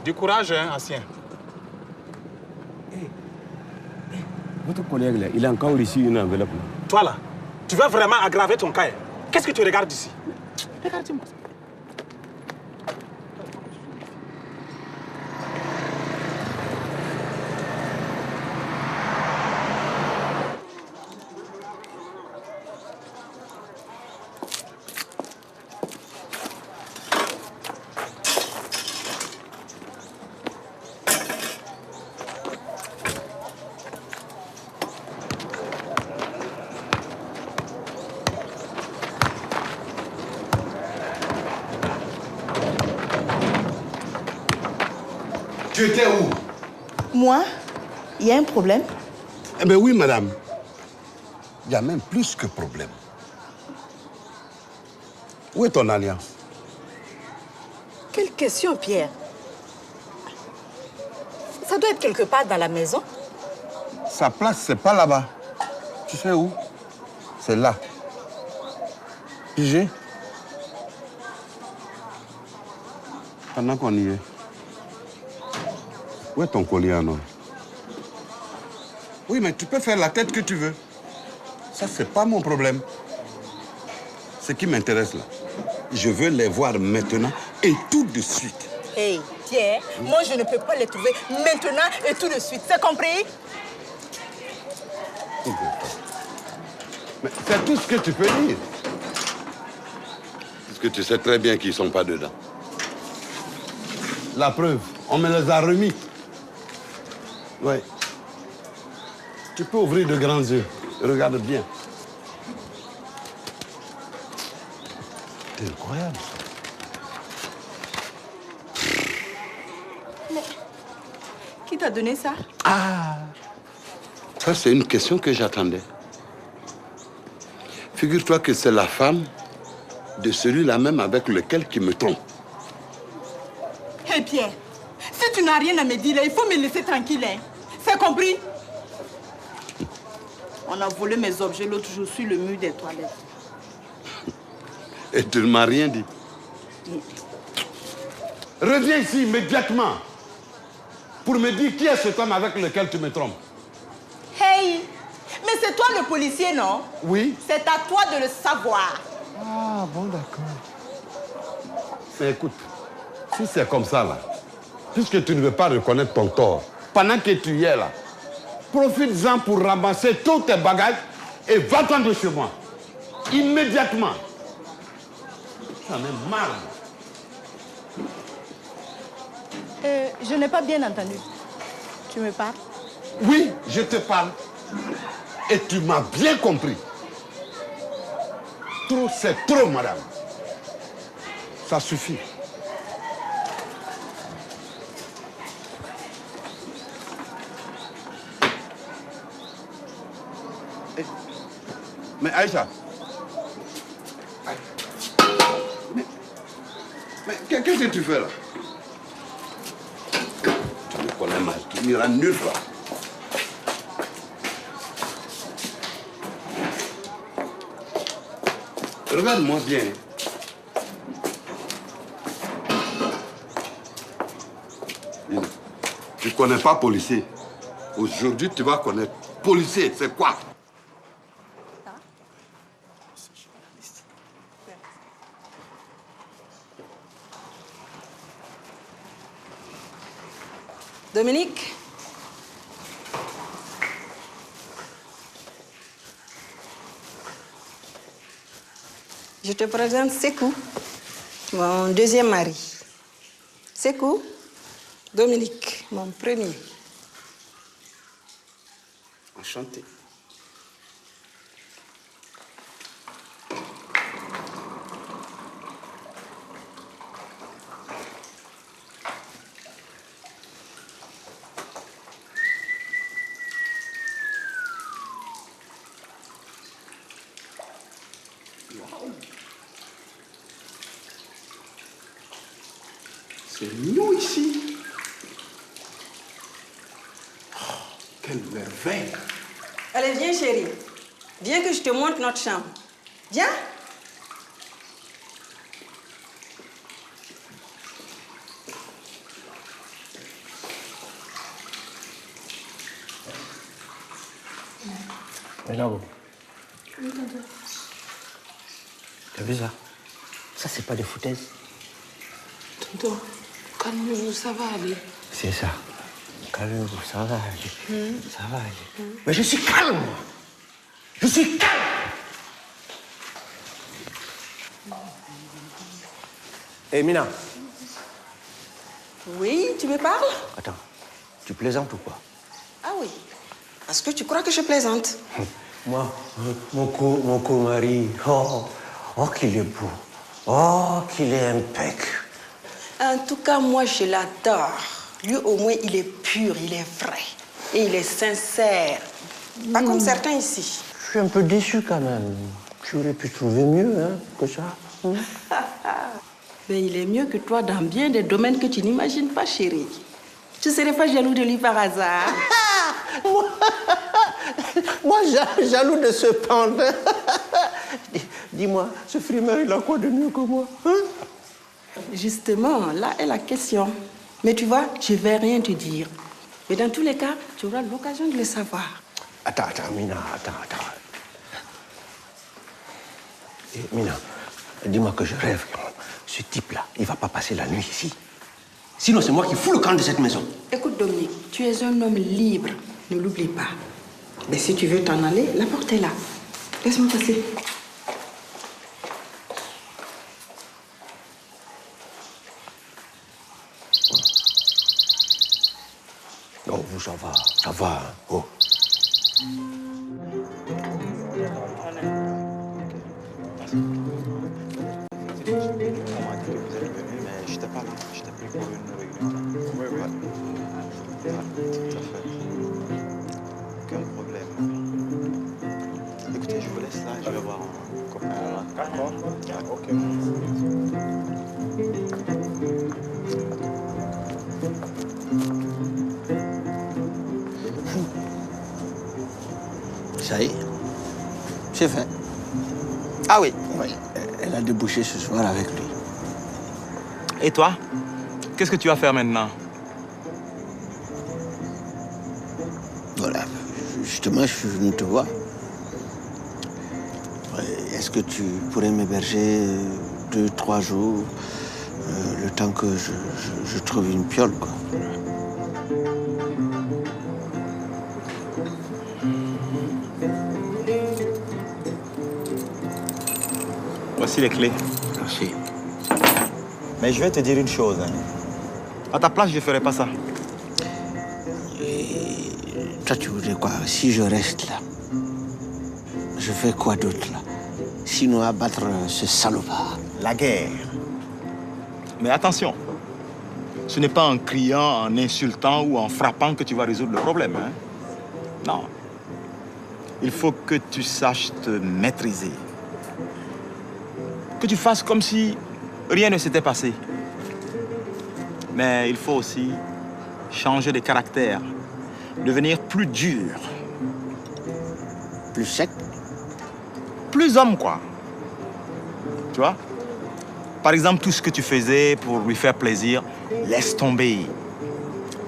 Du courage, hein, ancien. Votre collègue, là, il a encore reçu une enveloppe. Toi, là, tu veux vraiment aggraver ton cas? Qu'est-ce que tu regardes ici? Regarde-moi ça. Tu étais où? Moi? Il y a un problème? Eh bien oui, madame. Il y a même plus que problème. Où est ton alliance? Quelle question, Pierre? Ça doit être quelque part dans la maison. Sa place, c'est pas là-bas. Tu sais où? C'est là. Pigé? Pendant qu'on y est, où est ton collier en or? Oui, mais tu peux faire la tête que tu veux. Ça, c'est pas mon problème. Ce qui m'intéresse là, je veux les voir maintenant et tout de suite. Hey, Pierre, moi je ne peux pas les trouver maintenant et tout de suite. C'est compris? Mais c'est tout ce que tu peux dire. Parce que tu sais très bien qu'ils ne sont pas dedans. La preuve, on me les a remis. Oui. Tu peux ouvrir de grands yeux. Regarde bien. C'est incroyable. Mais qui t'a donné ça? Ah, ça c'est une question que j'attendais. Figure-toi que c'est la femme de celui-là même avec lequel qui me trompe. Hé Pierre, si tu n'as rien à me dire, il faut me laisser tranquille. Hein. C'est compris? On a volé mes objets l'autre jour sur le mur des toilettes. Et tu ne m'as rien dit. Reviens ici immédiatement pour me dire qui est cet homme avec lequel tu me trompes. Hey, mais c'est toi le policier, non? Oui. C'est à toi de le savoir. Ah, bon, d'accord. Mais écoute, si c'est comme ça, là, puisque tu ne veux pas reconnaître ton tort, pendant que tu y es là, profites-en pour ramasser tous tes bagages et va-t'en de chez moi. Immédiatement. J'en ai marre. Je n'ai pas bien entendu. Tu me parles? Oui, je te parle. Et tu m'as bien compris. Trop, c'est trop, madame. Ça suffit. Mais Aïcha, mais qu'est-ce que tu fais là? Tu me connais mal, tu n'iras nulle part. Regarde-moi bien. Tu ne connais pas policier. Aujourd'hui, tu vas connaître. Policier, c'est quoi? Dominique? Je te présente Sekou, mon deuxième mari. Sekou, Dominique, mon premier. Enchanté. C'est nous ici. Oh, quelle merveille. Allez, viens chérie. Viens que je te montre notre chambre. Viens. Mais là, Oui, tonton. t'as vu ça? Ça, c'est pas des foutaises. Tonton, calmez-vous, ça va aller. C'est ça. Calmez-vous, ça va aller. Ça va aller. Mais je suis calme, moi. Je suis calme. Hé, Mina. Oui, tu me parles? Attends, tu plaisantes ou quoi? Ah oui. Parce que tu crois que je plaisante. Moi, mon co-mari, oh, qu'il est beau. Oh, qu'il est impec. En tout cas, moi, je l'adore. Lui, au moins, il est pur, il est vrai. Et il est sincère. Pas comme certains ici. Je suis un peu déçu quand même. Tu aurais pu trouver mieux hein, que ça. Mais il est mieux que toi dans bien des domaines que tu n'imagines pas, chérie. Tu serais pas jaloux de lui par hasard? Moi, jaloux de ce pantin. Dis-moi, ce frimeur, il a quoi de mieux que moi, hein? Justement, là est la question. Mais tu vois, je ne vais rien te dire. Mais dans tous les cas, tu auras l'occasion de le savoir. Attends, Mina, attends. Mina, dis-moi que je rêve. Ce type-là, il ne va pas passer la nuit ici. Sinon, c'est moi qui fous le camp de cette maison. Écoute, Dominique, tu es un homme libre. Ne l'oublie pas. Mais si tu veux t'en aller, la porte est là. Laisse-moi passer. Oh, ça va. Oh. Je t'ai parlé pour une réunion. Oui. Tout à fait. Aucun problème. Écoutez, je vous laisse là, je vais voir un copain. D'accord. Ok. Ça y est, c'est fait. Ah oui. Elle a débouché ce soir avec lui. Et toi, qu'est-ce que tu vas faire maintenant? Voilà, justement, je suis venu te voir. Est-ce que tu pourrais m'héberger 2-3 jours, le temps que je trouve une piole, quoi? Voici les clés. Merci. Mais je vais te dire une chose. À ta place, je ne ferai pas ça. Et toi, tu voudrais quoi? Si je reste là, je fais quoi d'autre là? Sinon abattre ce salopard. La guerre. Mais attention, ce n'est pas en criant, en insultant ou en frappant que tu vas résoudre le problème. Hein? Non. Il faut que tu saches te maîtriser. Que tu fasses comme si rien ne s'était passé. Mais il faut aussi changer de caractère, devenir plus dur. Plus sec? Plus homme, quoi. Tu vois? Par exemple, tout ce que tu faisais pour lui faire plaisir, laisse tomber.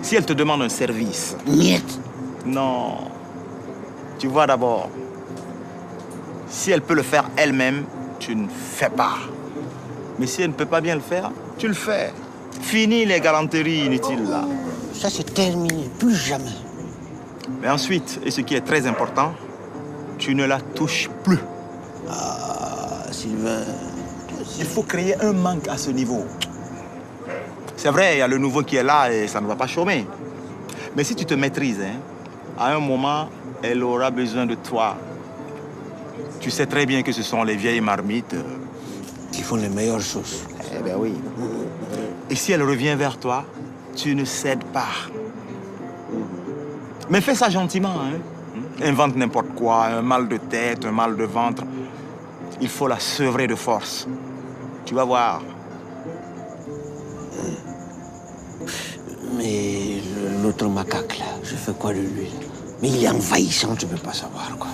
Si elle te demande un service... Miette. Non. Tu vois d'abord, si elle peut le faire elle-même, tu ne fais pas. Mais si elle ne peut pas bien le faire, tu le fais. Fini les galanteries inutiles, là. Ça, c'est terminé. Plus jamais. Mais ensuite, et ce qui est très important, tu ne la touches plus. Ah, Sylvain... Il faut créer un manque à ce niveau. C'est vrai, il y a le nouveau qui est là et ça ne va pas chômer. Mais si tu te maîtrises, hein, à un moment, elle aura besoin de toi. Tu sais très bien que ce sont les vieilles marmites qui font les meilleures choses. Eh bien oui. Et si elle revient vers toi, tu ne cèdes pas. Mais fais ça gentiment. Hein. Invente n'importe quoi, un mal de tête, un mal de ventre. Il faut la sevrer de force. Tu vas voir. Mais l'autre macaque, là, je fais quoi de lui? Mais il est envahissant, tu ne peux pas savoir, quoi.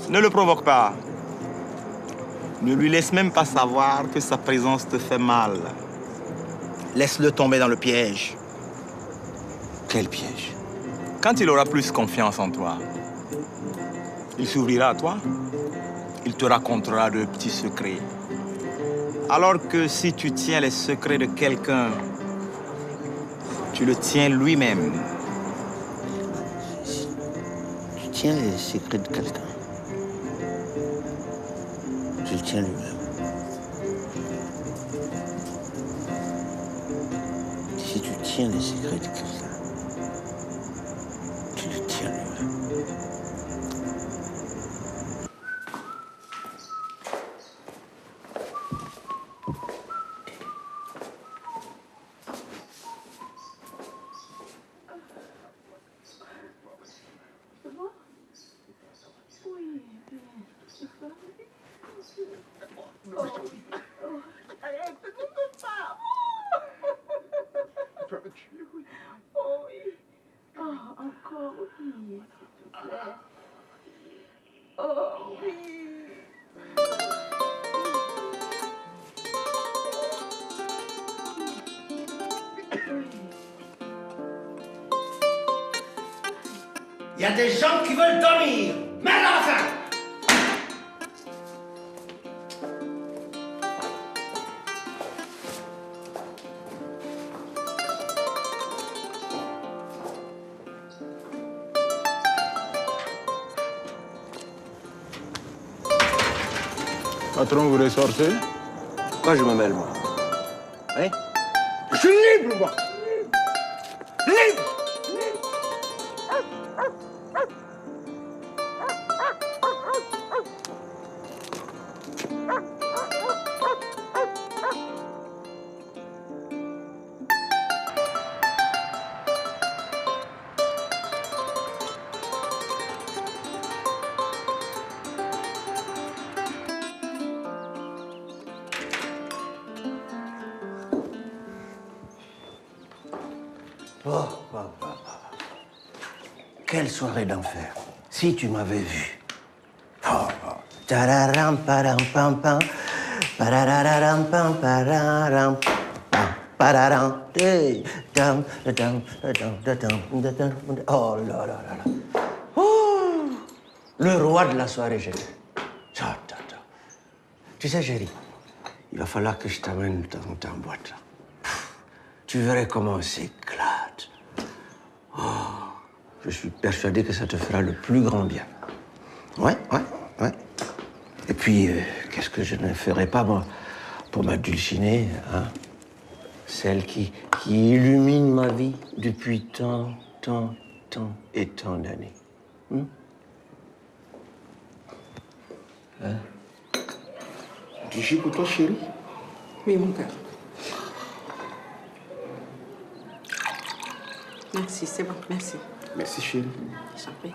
Ne le provoque pas. Ne lui laisse même pas savoir que sa présence te fait mal. Laisse-le tomber dans le piège. Quel piège? Quand il aura plus confiance en toi, il s'ouvrira à toi. Il te racontera de petits secrets. Alors que si tu tiens les secrets de quelqu'un, tu le tiens lui-même. Tu tiens les secrets de quelqu'un. Je le tiens lui-même. Si tu tiens les secrets de quelqu'un, tu le tiens lui-même. oui, s'il te plaît. Oh oui. Il y a des gens qui veulent dormir. Mets la fin. Patron, vous ressortez? Pourquoi je me mêle, moi? Hein? Je suis libre, moi! Libre! Quelle soirée d'enfer, si tu m'avais vu. Tararam, param, pam, pam. Parararam, pam, pararam, pam, pararam. Dam, dam, dam, dam. Oh là là là là. Oh, le roi de la soirée, chérie. Tu sais, chérie, il va falloir que je t'amène dans ta boîte, là. Tu verrais comment on s'éclate. Oh, je suis persuadé que ça te fera le plus grand bien. Ouais. Et puis, qu'est-ce que je ne ferais pas, moi, pour ma Dulcinée, hein? Celle qui illumine ma vie depuis tant et tant d'années. Hein? Du jus pour toi, chérie? Oui, mon cœur. Merci, c'est bon, merci. Merci, chérie. J'en prie.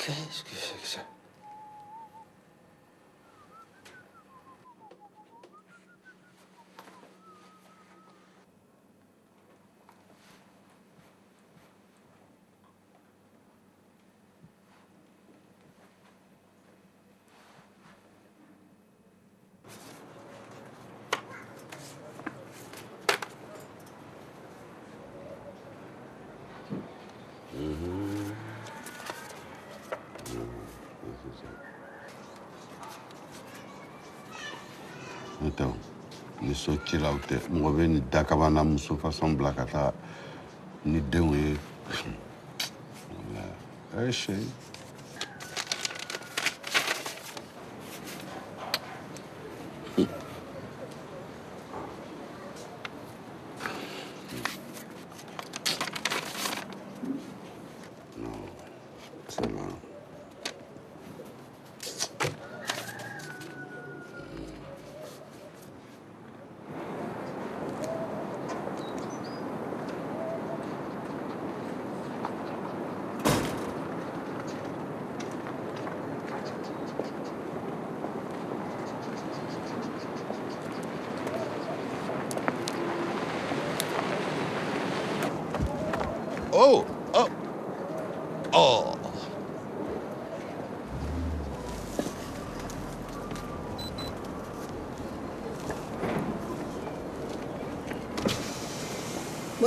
Qu'est-ce que c'est que ça? Então, nisso tirar o tempo, não vou nem dar cava na muso façam black ata ni denw ye. É cheio. Oh! Oh! Oh!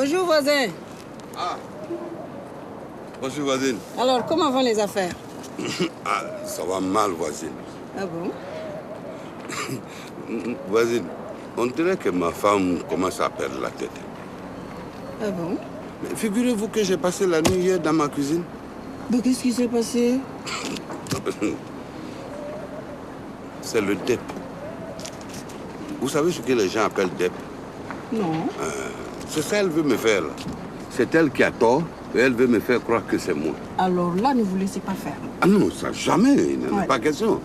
Bonjour, voisin. Ah. Bonjour, voisine. Alors, comment vont les affaires? Ah, ça va mal, voisine. Ah bon? Voisine, on dirait que ma femme commence à perdre la tête. Ah bon? Mais figurez-vous que j'ai passé la nuit hier dans ma cuisine. Mais qu'est-ce qui s'est passé? C'est le DEP. Vous savez ce que les gens appellent DEP? Non. C'est ça qu'elle veut me faire, là. C'est elle qui a tort et elle veut me faire croire que c'est moi. Alors là, ne vous laissez pas faire. Ah non, ça jamais, il n'en est pas question.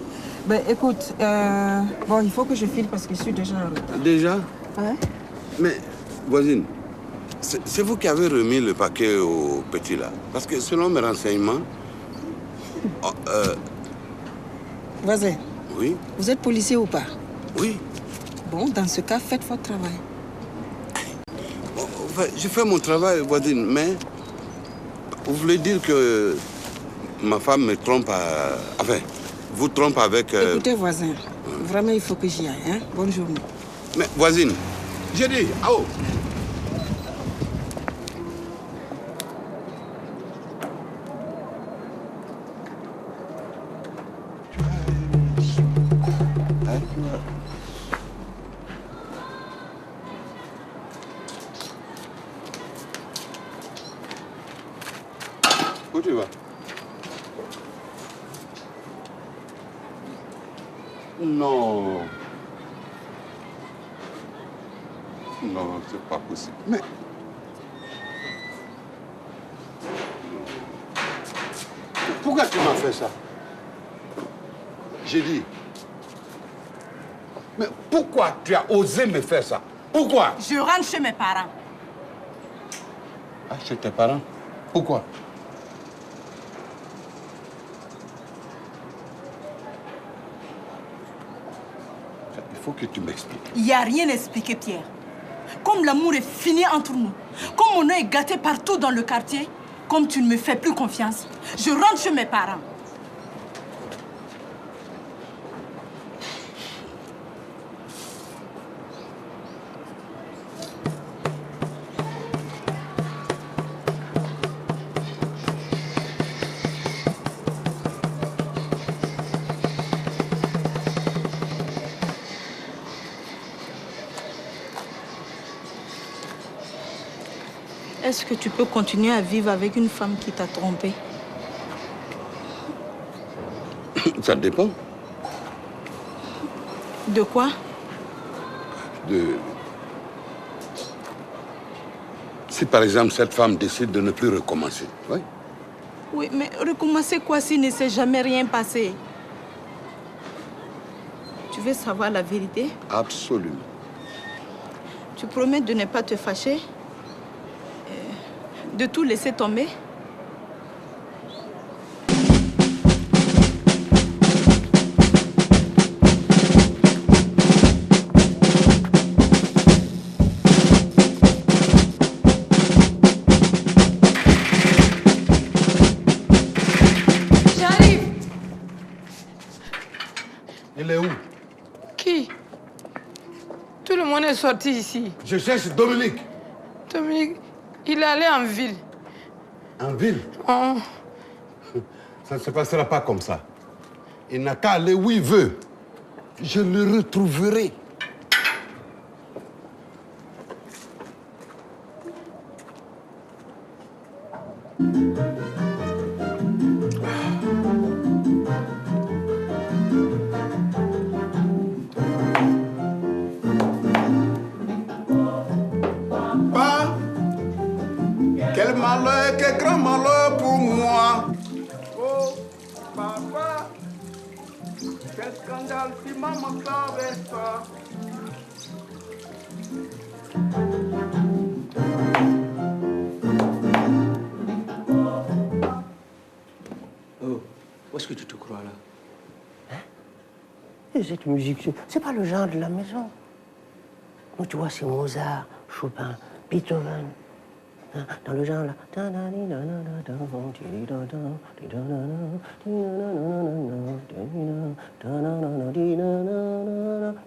Ben écoute, bon, il faut que je file parce que je suis déjà en retard. Déjà? Ouais. Mais, voisine, c'est vous qui avez remis le paquet au petit là. Parce que selon mes renseignements... Voisin. Oui? Vous êtes policier ou pas? Oui. Bon, dans ce cas, faites votre travail. Bon, enfin, je fais mon travail, voisine, mais... Vous voulez dire que ma femme me trompe à... Enfin, vous trompe avec... Écoutez, voisin, vraiment, il faut que j'y aille, hein? Bonne journée. Mais, voisine, j'ai dit, oh! Où tu vas? Non. Non, c'est pas possible. Mais... Pourquoi tu m'as fait ça? J'ai dit. Mais pourquoi tu as osé me faire ça? Pourquoi? Je rentre chez mes parents. Ah, chez tes parents? Pourquoi? Il faut que tu m'expliques. Il n'y a rien à expliquer, Pierre. Comme l'amour est fini entre nous, comme mon œil est gâté partout dans le quartier, comme tu ne me fais plus confiance, je rentre chez mes parents. Est-ce que tu peux continuer à vivre avec une femme qui t'a trompé? Ça dépend. De quoi? Si par exemple cette femme décide de ne plus recommencer, oui. Oui, mais recommencer quoi s'il ne s'est jamais rien passé? Tu veux savoir la vérité? Absolument. Tu promets de ne pas te fâcher? De tout laisser tomber? J'arrive. Il est où? Qui? Tout le monde est sorti ici. Je cherche Dominique. Dominique, il est allé en ville. En ville? Oh. Ça ne se passera pas comme ça. Il n'a qu'à aller où il veut. Je le retrouverai. Pas. Quel malheur, quel grand malheur pour moi. Oh, papa. Quel scandale si maman savait ça. Oh, où est-ce que tu te crois là? Hein? Et cette musique, c'est pas le genre de la maison. Donc, tu vois, c'est Mozart, Chopin, Beethoven. Hein, dans le genre là.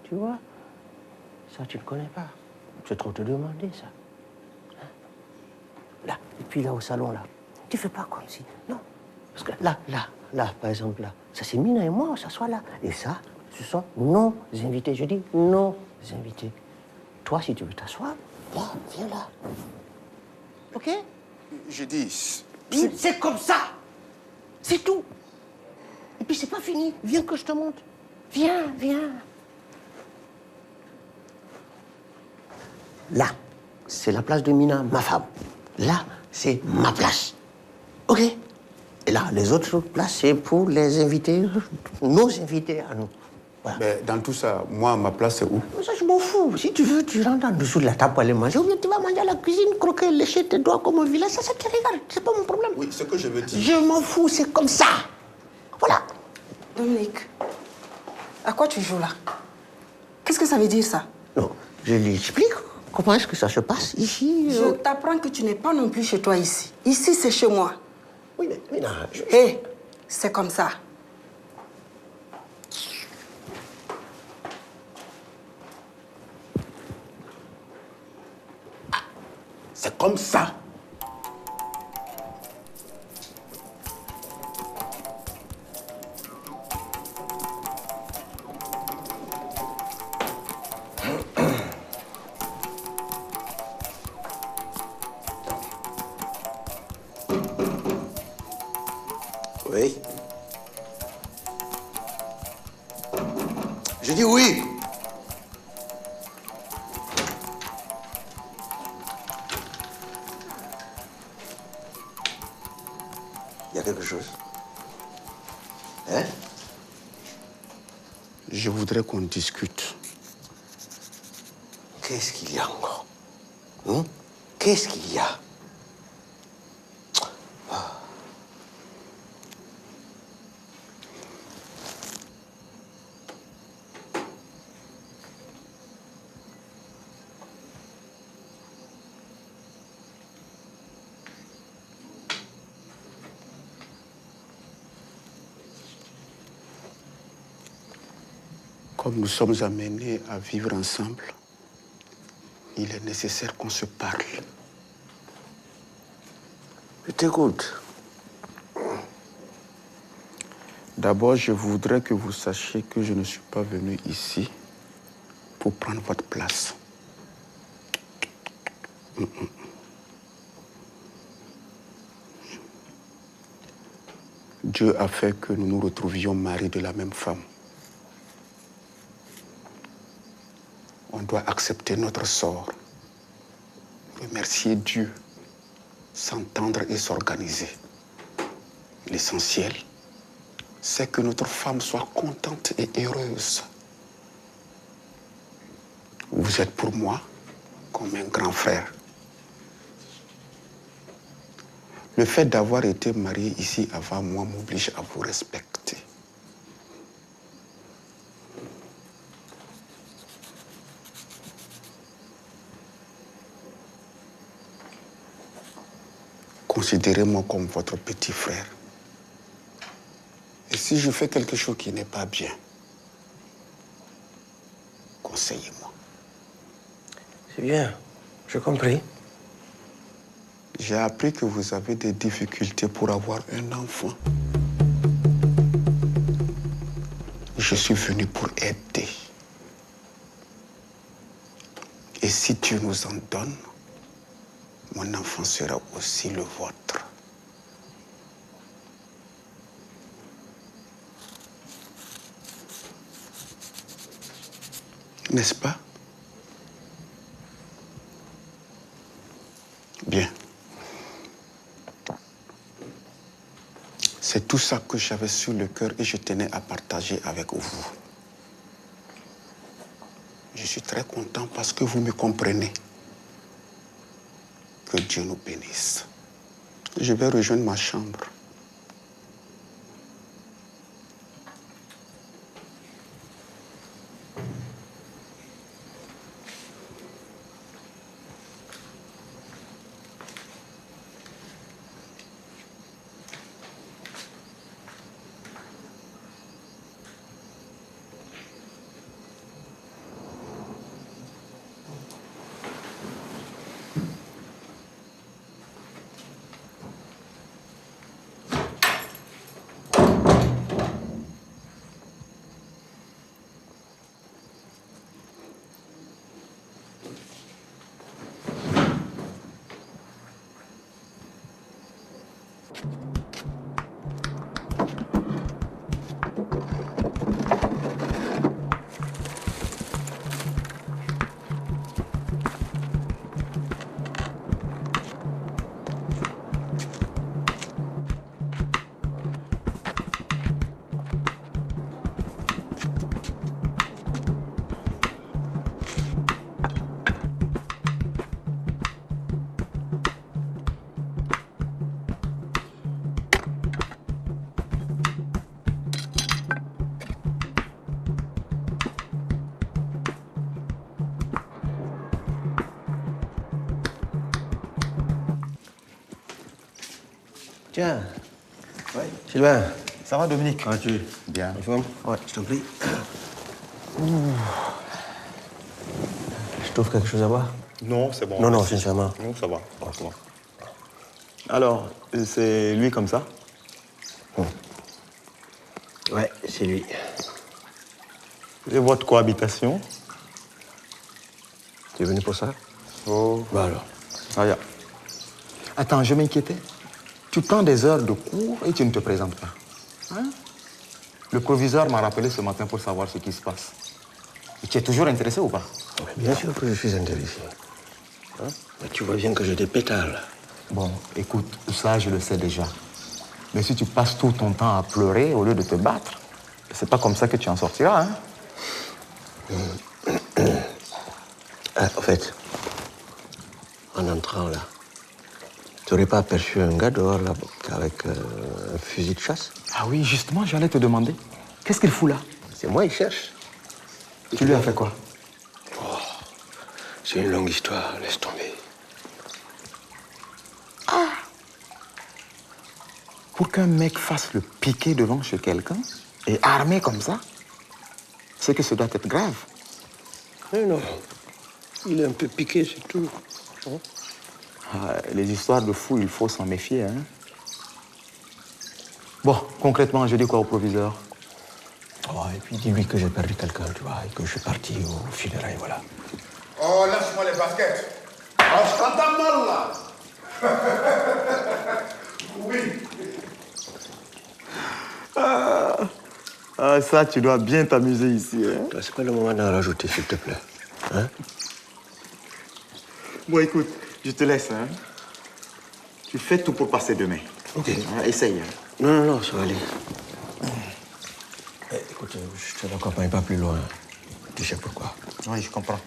Tu vois? Ça, tu ne connais pas. C'est trop te demander, ça. Hein? puis là, au salon, là, tu fais pas comme si... Non. Parce que là, par exemple, là, ça c'est Mina et moi, on s'assoit là. Et ça, ce sont nos invités. Je dis nos invités. Toi, si tu veux t'asseoir, là, viens là. OK? Je dis... C'est comme ça. C'est tout. Et puis c'est pas fini. Viens que je te montre. Viens. Là, c'est la place de Mina, ma femme. Là, c'est ma place. OK? Et là, les autres places, c'est pour les invités, nos invités à nous. Voilà. Mais dans tout ça, moi, ma place, c'est où? Ça, je m'en fous. Si tu veux, tu rentres en dessous de la table pour aller manger, ou bien tu vas manger à la cuisine, croquer, lécher tes doigts comme un vilain. Ça te regarde. C'est pas mon problème. Oui, ce que je veux dire. Je m'en fous, c'est comme ça. Voilà. Dominique, à quoi tu joues là? Qu'est-ce que ça veut dire, ça? Non, je lui explique comment est-ce que ça se passe ici. Je t'apprends que tu n'es pas non plus chez toi ici. Ici, c'est chez moi. Oui, mais non. Hé, c'est comme ça. C'est comme ça. Oui. Je dis oui. Il y a quelque chose. Hein? Je voudrais qu'on discute. Qu'est-ce qu'il y a encore? Qu'est-ce qu'il y a? Comme nous sommes amenés à vivre ensemble, il est nécessaire qu'on se parle. Je t'écoute. D'abord, je voudrais que vous sachiez que je ne suis pas venu ici pour prendre votre place. Dieu a fait que nous nous retrouvions mariés de la même femme. On doit accepter notre sort, remercier Dieu, s'entendre et s'organiser. L'essentiel, c'est que notre femme soit contente et heureuse. Vous êtes pour moi comme un grand frère. Le fait d'avoir été marié ici avant moi m'oblige à vous respecter. Considérez-moi comme votre petit frère. Et si je fais quelque chose qui n'est pas bien, conseillez-moi. C'est bien, j'ai compris. J'ai appris que vous avez des difficultés pour avoir un enfant. Je suis venu pour aider. Et si Dieu nous en donne, mon enfant sera aussi le vôtre. N'est-ce pas? Bien. C'est tout ça que j'avais sur le cœur et je tenais à partager avec vous. Je suis très content parce que vous me comprenez. Que Dieu nous bénisse. Je vais rejoindre ma chambre. Tiens. Ouais. Sylvain. Ça va, Dominique? Comment vas-tu? Bien. Ouais, je t'en prie. Je t'offre quelque chose à boire? Non, c'est bon. Non, sincèrement. Non, ça va. Alors, c'est lui comme ça? Ouais, c'est lui. Et votre cohabitation? Tu es venu pour ça? Oh. Bah alors. Regarde. Attends, je m'inquiétais. Tu prends des heures de cours et tu ne te présentes pas. Hein? Le proviseur m'a rappelé ce matin pour savoir ce qui se passe. Et tu es toujours intéressé ou pas? Bien sûr que je suis intéressé. Hein? Mais tu vois bien que j'ai des pétales. Bon, écoute, ça, je le sais déjà. Mais si tu passes tout ton temps à pleurer au lieu de te battre, c'est pas comme ça que tu en sortiras, hein? En fait, en entrant là, tu n'aurais pas aperçu un gars dehors là, avec un fusil de chasse? Ah oui, justement, j'allais te demander. Qu'est-ce qu'il fout là? C'est moi, il cherche. Tu lui as fait quoi? Oh, c'est une longue histoire, laisse tomber. Pour qu'un mec fasse le piqué devant chez quelqu'un, et armé comme ça, c'est que ça doit être grave. Mais non, il est un peu piqué, c'est tout. Les histoires de fous, il faut s'en méfier, hein? Bon, concrètement, je dis quoi au proviseur? Oh, et puis dis-lui que j'ai perdu quelqu'un, tu vois, et que je suis parti au funérailles, voilà. Oh, lâche-moi les baskets. Oh, je t'entends mal, là. Oui. Ça, tu dois bien t'amuser ici, hein? C'est pas le moment d'en rajouter, s'il te plaît. Hein? Bon, écoute, je te laisse, hein? Tu fais tout pour passer demain. Ok. Essaye. Hein? Non, ça va aller. Écoute, je te l'accompagne pas plus loin. Tu sais pourquoi? Oui, je comprends.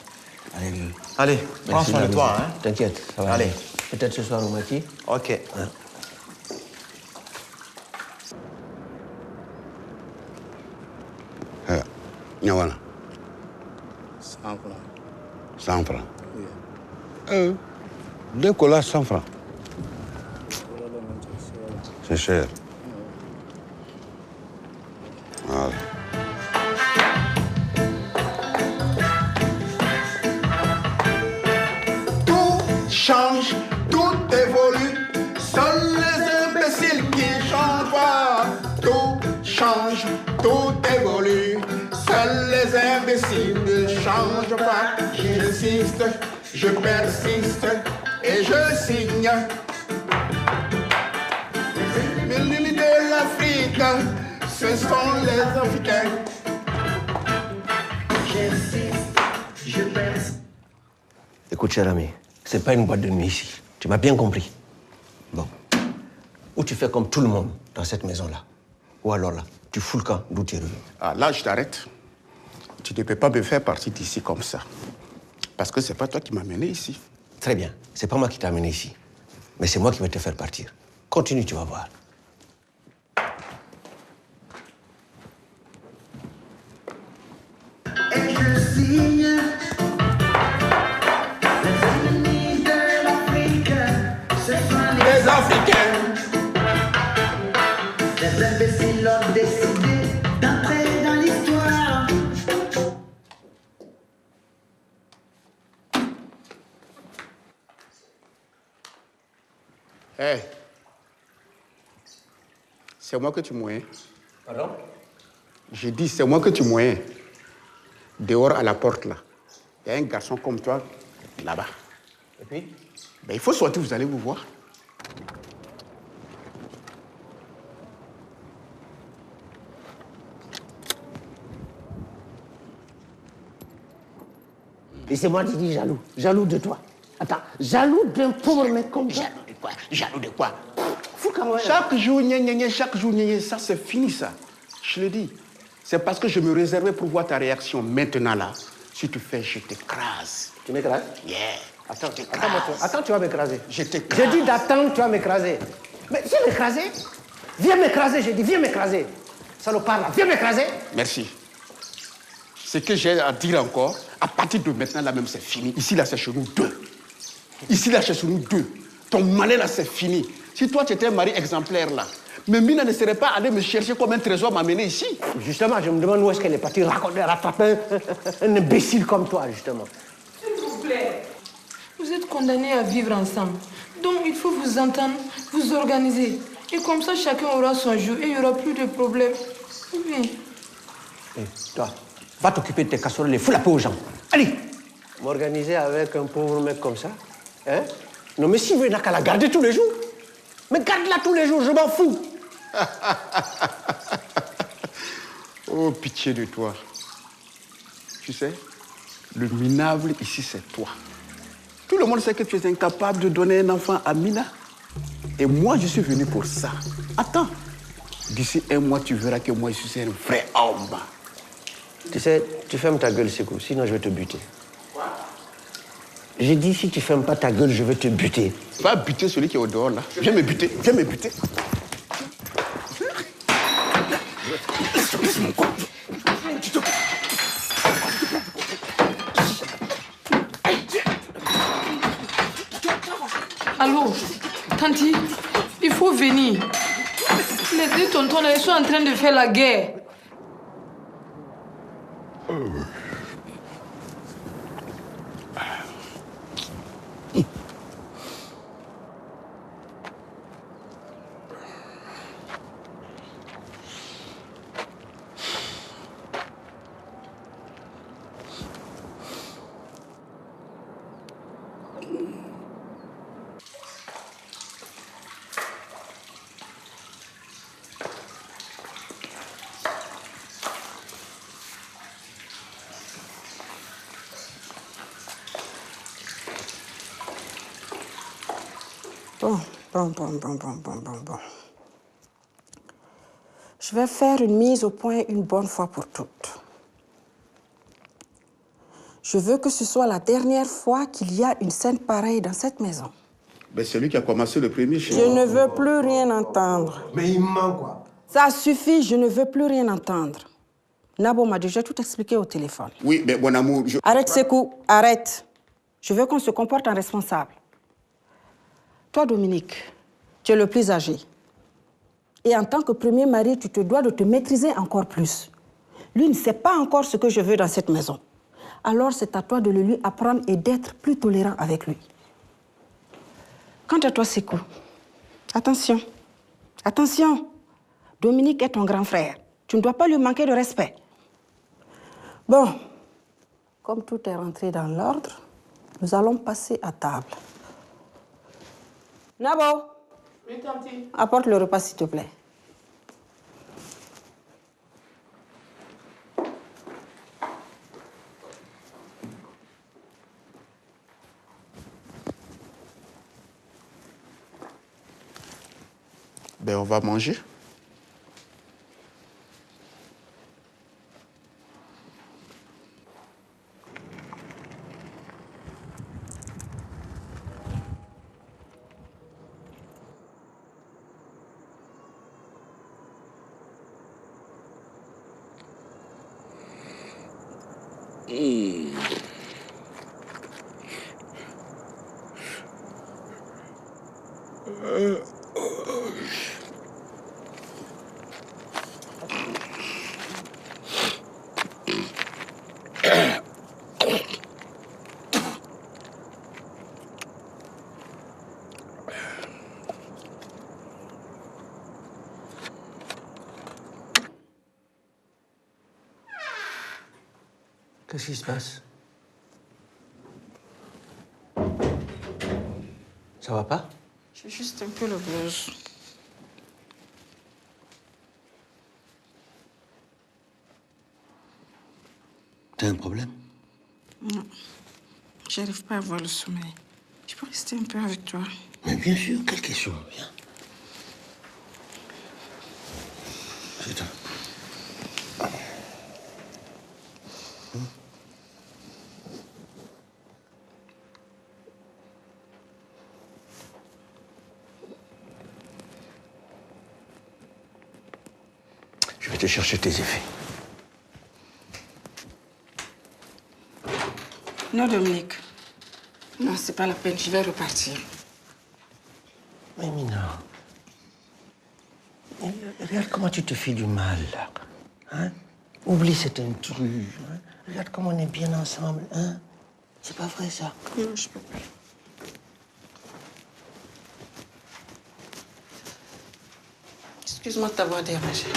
Allez, prends soin de toi, hein? T'inquiète, ça va aller. Aller. Peut-être ce soir au maquis. Ok. Hein? Voilà. 100 francs. 100 francs. Oui. Deux collages, 100 francs. C'est cher. Voilà. Tout change, tout évolue. Seuls les imbéciles qui changent pas. Tout change, tout évolue. Seuls les imbéciles ne changent pas. J'insiste, je persiste et je signe. Mais l'île de l'Afrique, ce sont les Africains. J'insiste, je persiste. Écoute, cher ami, c'est pas une boîte de nuit ici. Tu m'as bien compris. Bon. Ou tu fais comme tout le monde dans cette maison-là. Ou alors là, tu fous le camp d'où tu es revenu. Ah, là, je t'arrête. Tu ne peux pas me faire partir d'ici comme ça. Parce que c'est pas toi qui m'as amené ici. Très bien. C'est pas moi qui t'ai amené ici. Mais c'est moi qui vais te faire partir. Continue, tu vas voir. Et je signe. Les ennemis de l'Afrique, ce sont les Africains. Les imbéciles ont décidé d'entrer dans l'histoire. Hé, c'est moi que tu moyens. Pardon? J'ai dit, c'est moi que tu moyens. Dehors à la porte, là. Il y a un garçon comme toi, là-bas. Et puis? Ben, il faut sortir, vous allez vous voir. Et c'est moi qui dis jaloux. Jaloux de toi. Attends, jaloux d'un pauvre mec comme toi. Jaloux de quoi? Jaloux de quoi? Fou quand même. Chaque jour, chaque jour, ça c'est fini ça. Je le dis. C'est parce que je me réservais pour voir ta réaction. Maintenant là, si tu fais, je t'écrase. Tu m'écrases? Yeah. Attends, tu vas m'écraser. Je t'écrase. J'ai dit d'attendre, tu vas m'écraser. Mais viens m'écraser. Viens m'écraser, j'ai dit, viens m'écraser. Salopard là, viens m'écraser. Merci. Ce que j'ai à dire encore, à partir de maintenant, là même, c'est fini. Ici, là, c'est chez nous deux. Ici, là, c'est chez nous deux. Ton malin, là, c'est fini. Si toi, tu étais un mari exemplaire là, mais Mina ne serait pas allée me chercher comme un trésor m'amener ici. Justement, je me demande où est-ce qu'elle est partie rattraper un imbécile comme toi, justement. S'il vous plaît. Vous êtes condamnés à vivre ensemble. Donc, il faut vous entendre, vous organiser. Et comme ça, chacun aura son jour et il n'y aura plus de problème. Oui. Hey, toi, va t'occuper de tes casseroles et fous la peau aux gens. Allez. M'organiser avec un pauvre mec comme ça, hein? Non, mais s'il veut, il n'a qu'à la garder tous les jours. Mais garde-la tous les jours, je m'en fous. Oh, pitié de toi. Tu sais, le minable ici, c'est toi. Tout le monde sait que tu es incapable de donner un enfant à Mina. Et moi, je suis venu pour ça. Attends. D'ici un mois, tu verras que moi, je suis un vrai homme. Tu sais, tu fermes ta gueule, Sékou, sinon je vais te buter. Quoi? J'ai dit, si tu fermes pas ta gueule, je vais te buter. Va buter celui qui est au dehors, là. Viens me buter, viens me buter. Allô, Tanti, il faut venir. Les deux tontons, ils sont en train de faire la guerre. Bon. Je vais faire une mise au point une bonne fois pour toutes. Je veux que ce soit la dernière fois qu'il y a une scène pareille dans cette maison. Ben, c'est lui qui a commencé le premier chez Je ne veux plus rien entendre. Mais il ment, quoi. Ça suffit, je ne veux plus rien entendre. Nabo m'a déjà tout expliqué au téléphone. Oui, mais mon amour, je... Arrête, Sékou, arrête. Je veux qu'on se comporte en responsable. Toi, Dominique, tu es le plus âgé. Et en tant que premier mari, tu te dois de te maîtriser encore plus. Lui ne sait pas encore ce que je veux dans cette maison. Alors c'est à toi de le lui apprendre et d'être plus tolérant avec lui. Quant à toi, Sékou, attention. Attention. Dominique est ton grand frère. Tu ne dois pas lui manquer de respect. Bon, comme tout est rentré dans l'ordre, nous allons passer à table. Nabo, Oui, Tanti. apporte le repas, s'il te plaît. Ben, on va manger. Qu'est-ce qui se passe? Ça va pas? J'ai juste un peu le blues. T'as un problème? Non, j'arrive pas à avoir le sommeil. Je peux rester un peu avec toi? Mais bien sûr, quelle question? Viens. C'est toi. Je vais te chercher tes effets. Non, Dominique. Non, c'est pas la peine, je vais repartir. Mais Mina, Regarde comment tu te fais du mal, là. Hein? Oublie cet intrus. Hein? Regarde comment on est bien ensemble. Hein? C'est pas vrai, ça? Non, je peux plus. Excuse-moi de t'avoir dérangé.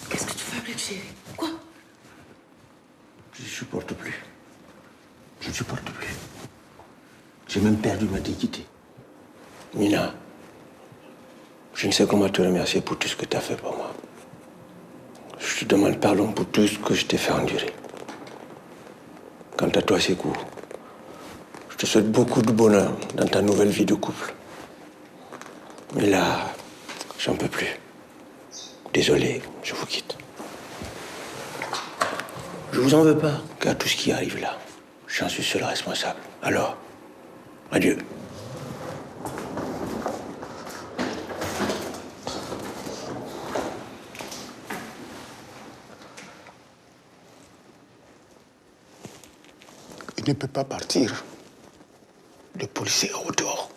Qu'est-ce que tu fabriques, chérie? Quoi? Je ne supporte plus. Je ne supporte plus. J'ai même perdu ma dignité. Mina, je ne sais comment te remercier pour tout ce que tu as fait pour moi. Je te demande pardon pour tout ce que je t'ai fait endurer. Quant à toi, Sékou, je te souhaite beaucoup de bonheur dans ta nouvelle vie de couple. Mais là, j'en peux plus. Désolé, je vous quitte. Je vous en veux pas, car tout ce qui arrive là, j'en suis seul responsable. Alors, adieu. Il ne peut pas partir. Le policier est au dehors.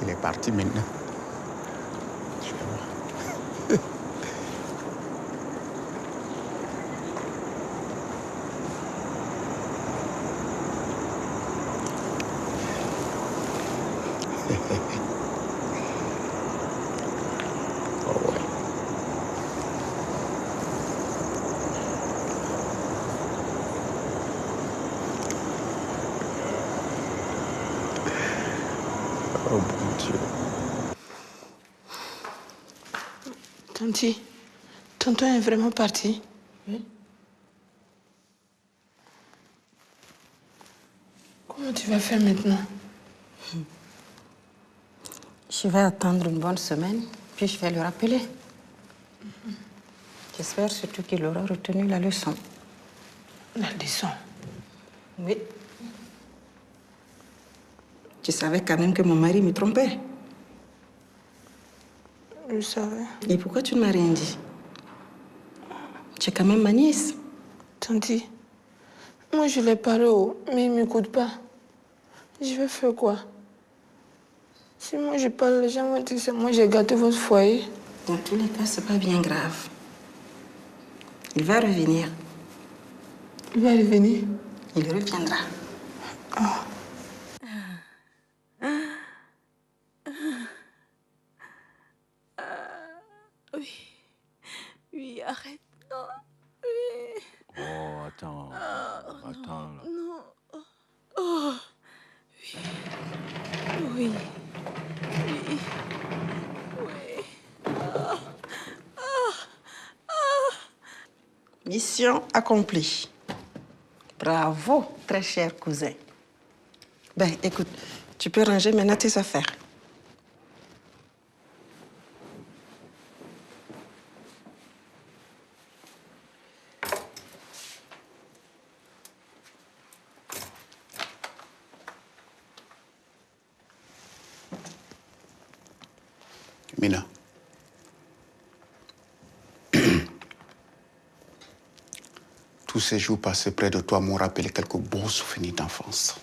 Il est parti maintenant. Je vais voir. Oh ouais. Tanti, tonton est vraiment parti? Oui. Comment tu vas faire maintenant? Je vais attendre une bonne semaine, puis je vais le rappeler. J'espère surtout qu'il aura retenu la leçon. La leçon? Oui. Tu savais quand même que mon mari me trompait. Je savais. Et pourquoi tu ne m'as rien dit? Tu es quand même ma nièce. Tanti, moi je l'ai parlé, mais il ne m'écoute pas. Je vais faire quoi? Si moi je parle, les gens vont dire que c'est moi j'ai gâté votre foyer. Dans tous les cas, c'est pas bien grave. Il va revenir. Il va revenir? Il reviendra. Oh. Oui. Oui, arrête. Non. Oui. Oh, attends. Attends. Là. Non. Oh. Oui. Oui. Oui. Oui. Ah. Ah. Ah. Mission accomplie. Bravo, très cher cousin. Ben, écoute, tu peux ranger maintenant tes affaires. Mina. Tous ces jours passés près de toi m'ont rappelé quelques beaux souvenirs d'enfance.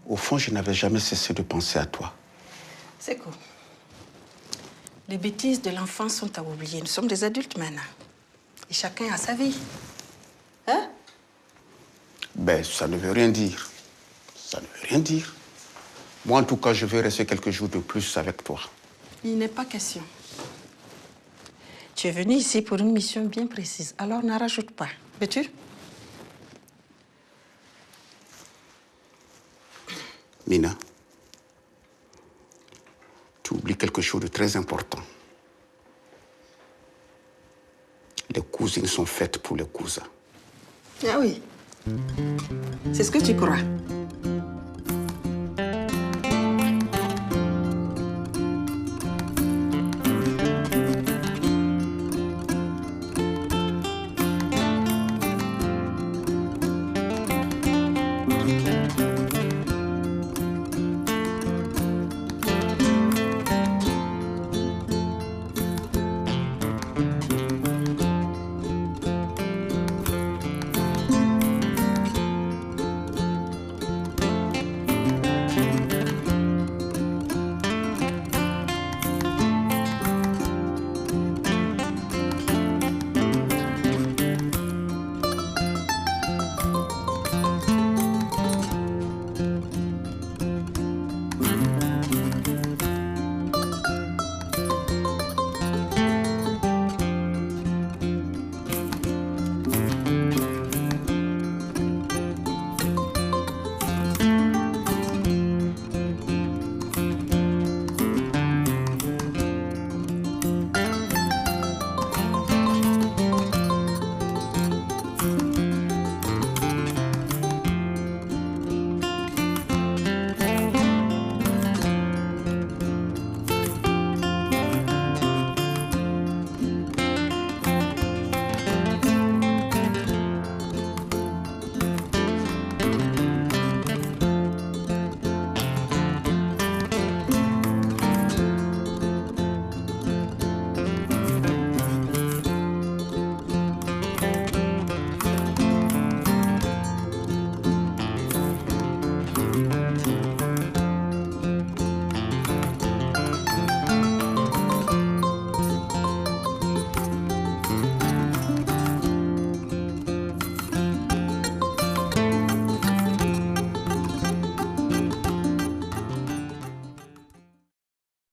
Au fond, je n'avais jamais cessé de penser à toi. C'est cool. Les bêtises de l'enfance sont à oublier. Nous sommes des adultes maintenant. Et chacun a sa vie. Hein? Ben, ça ne veut rien dire. Ça ne veut rien dire. Moi, en tout cas, je veux rester quelques jours de plus avec toi. Il n'est pas question. Tu es venu ici pour une mission bien précise, alors n'en rajoute pas. Veux-tu? Mina, tu oublies quelque chose de très important. Les cousines sont faites pour les cousins. Ah oui. C'est ce que tu crois.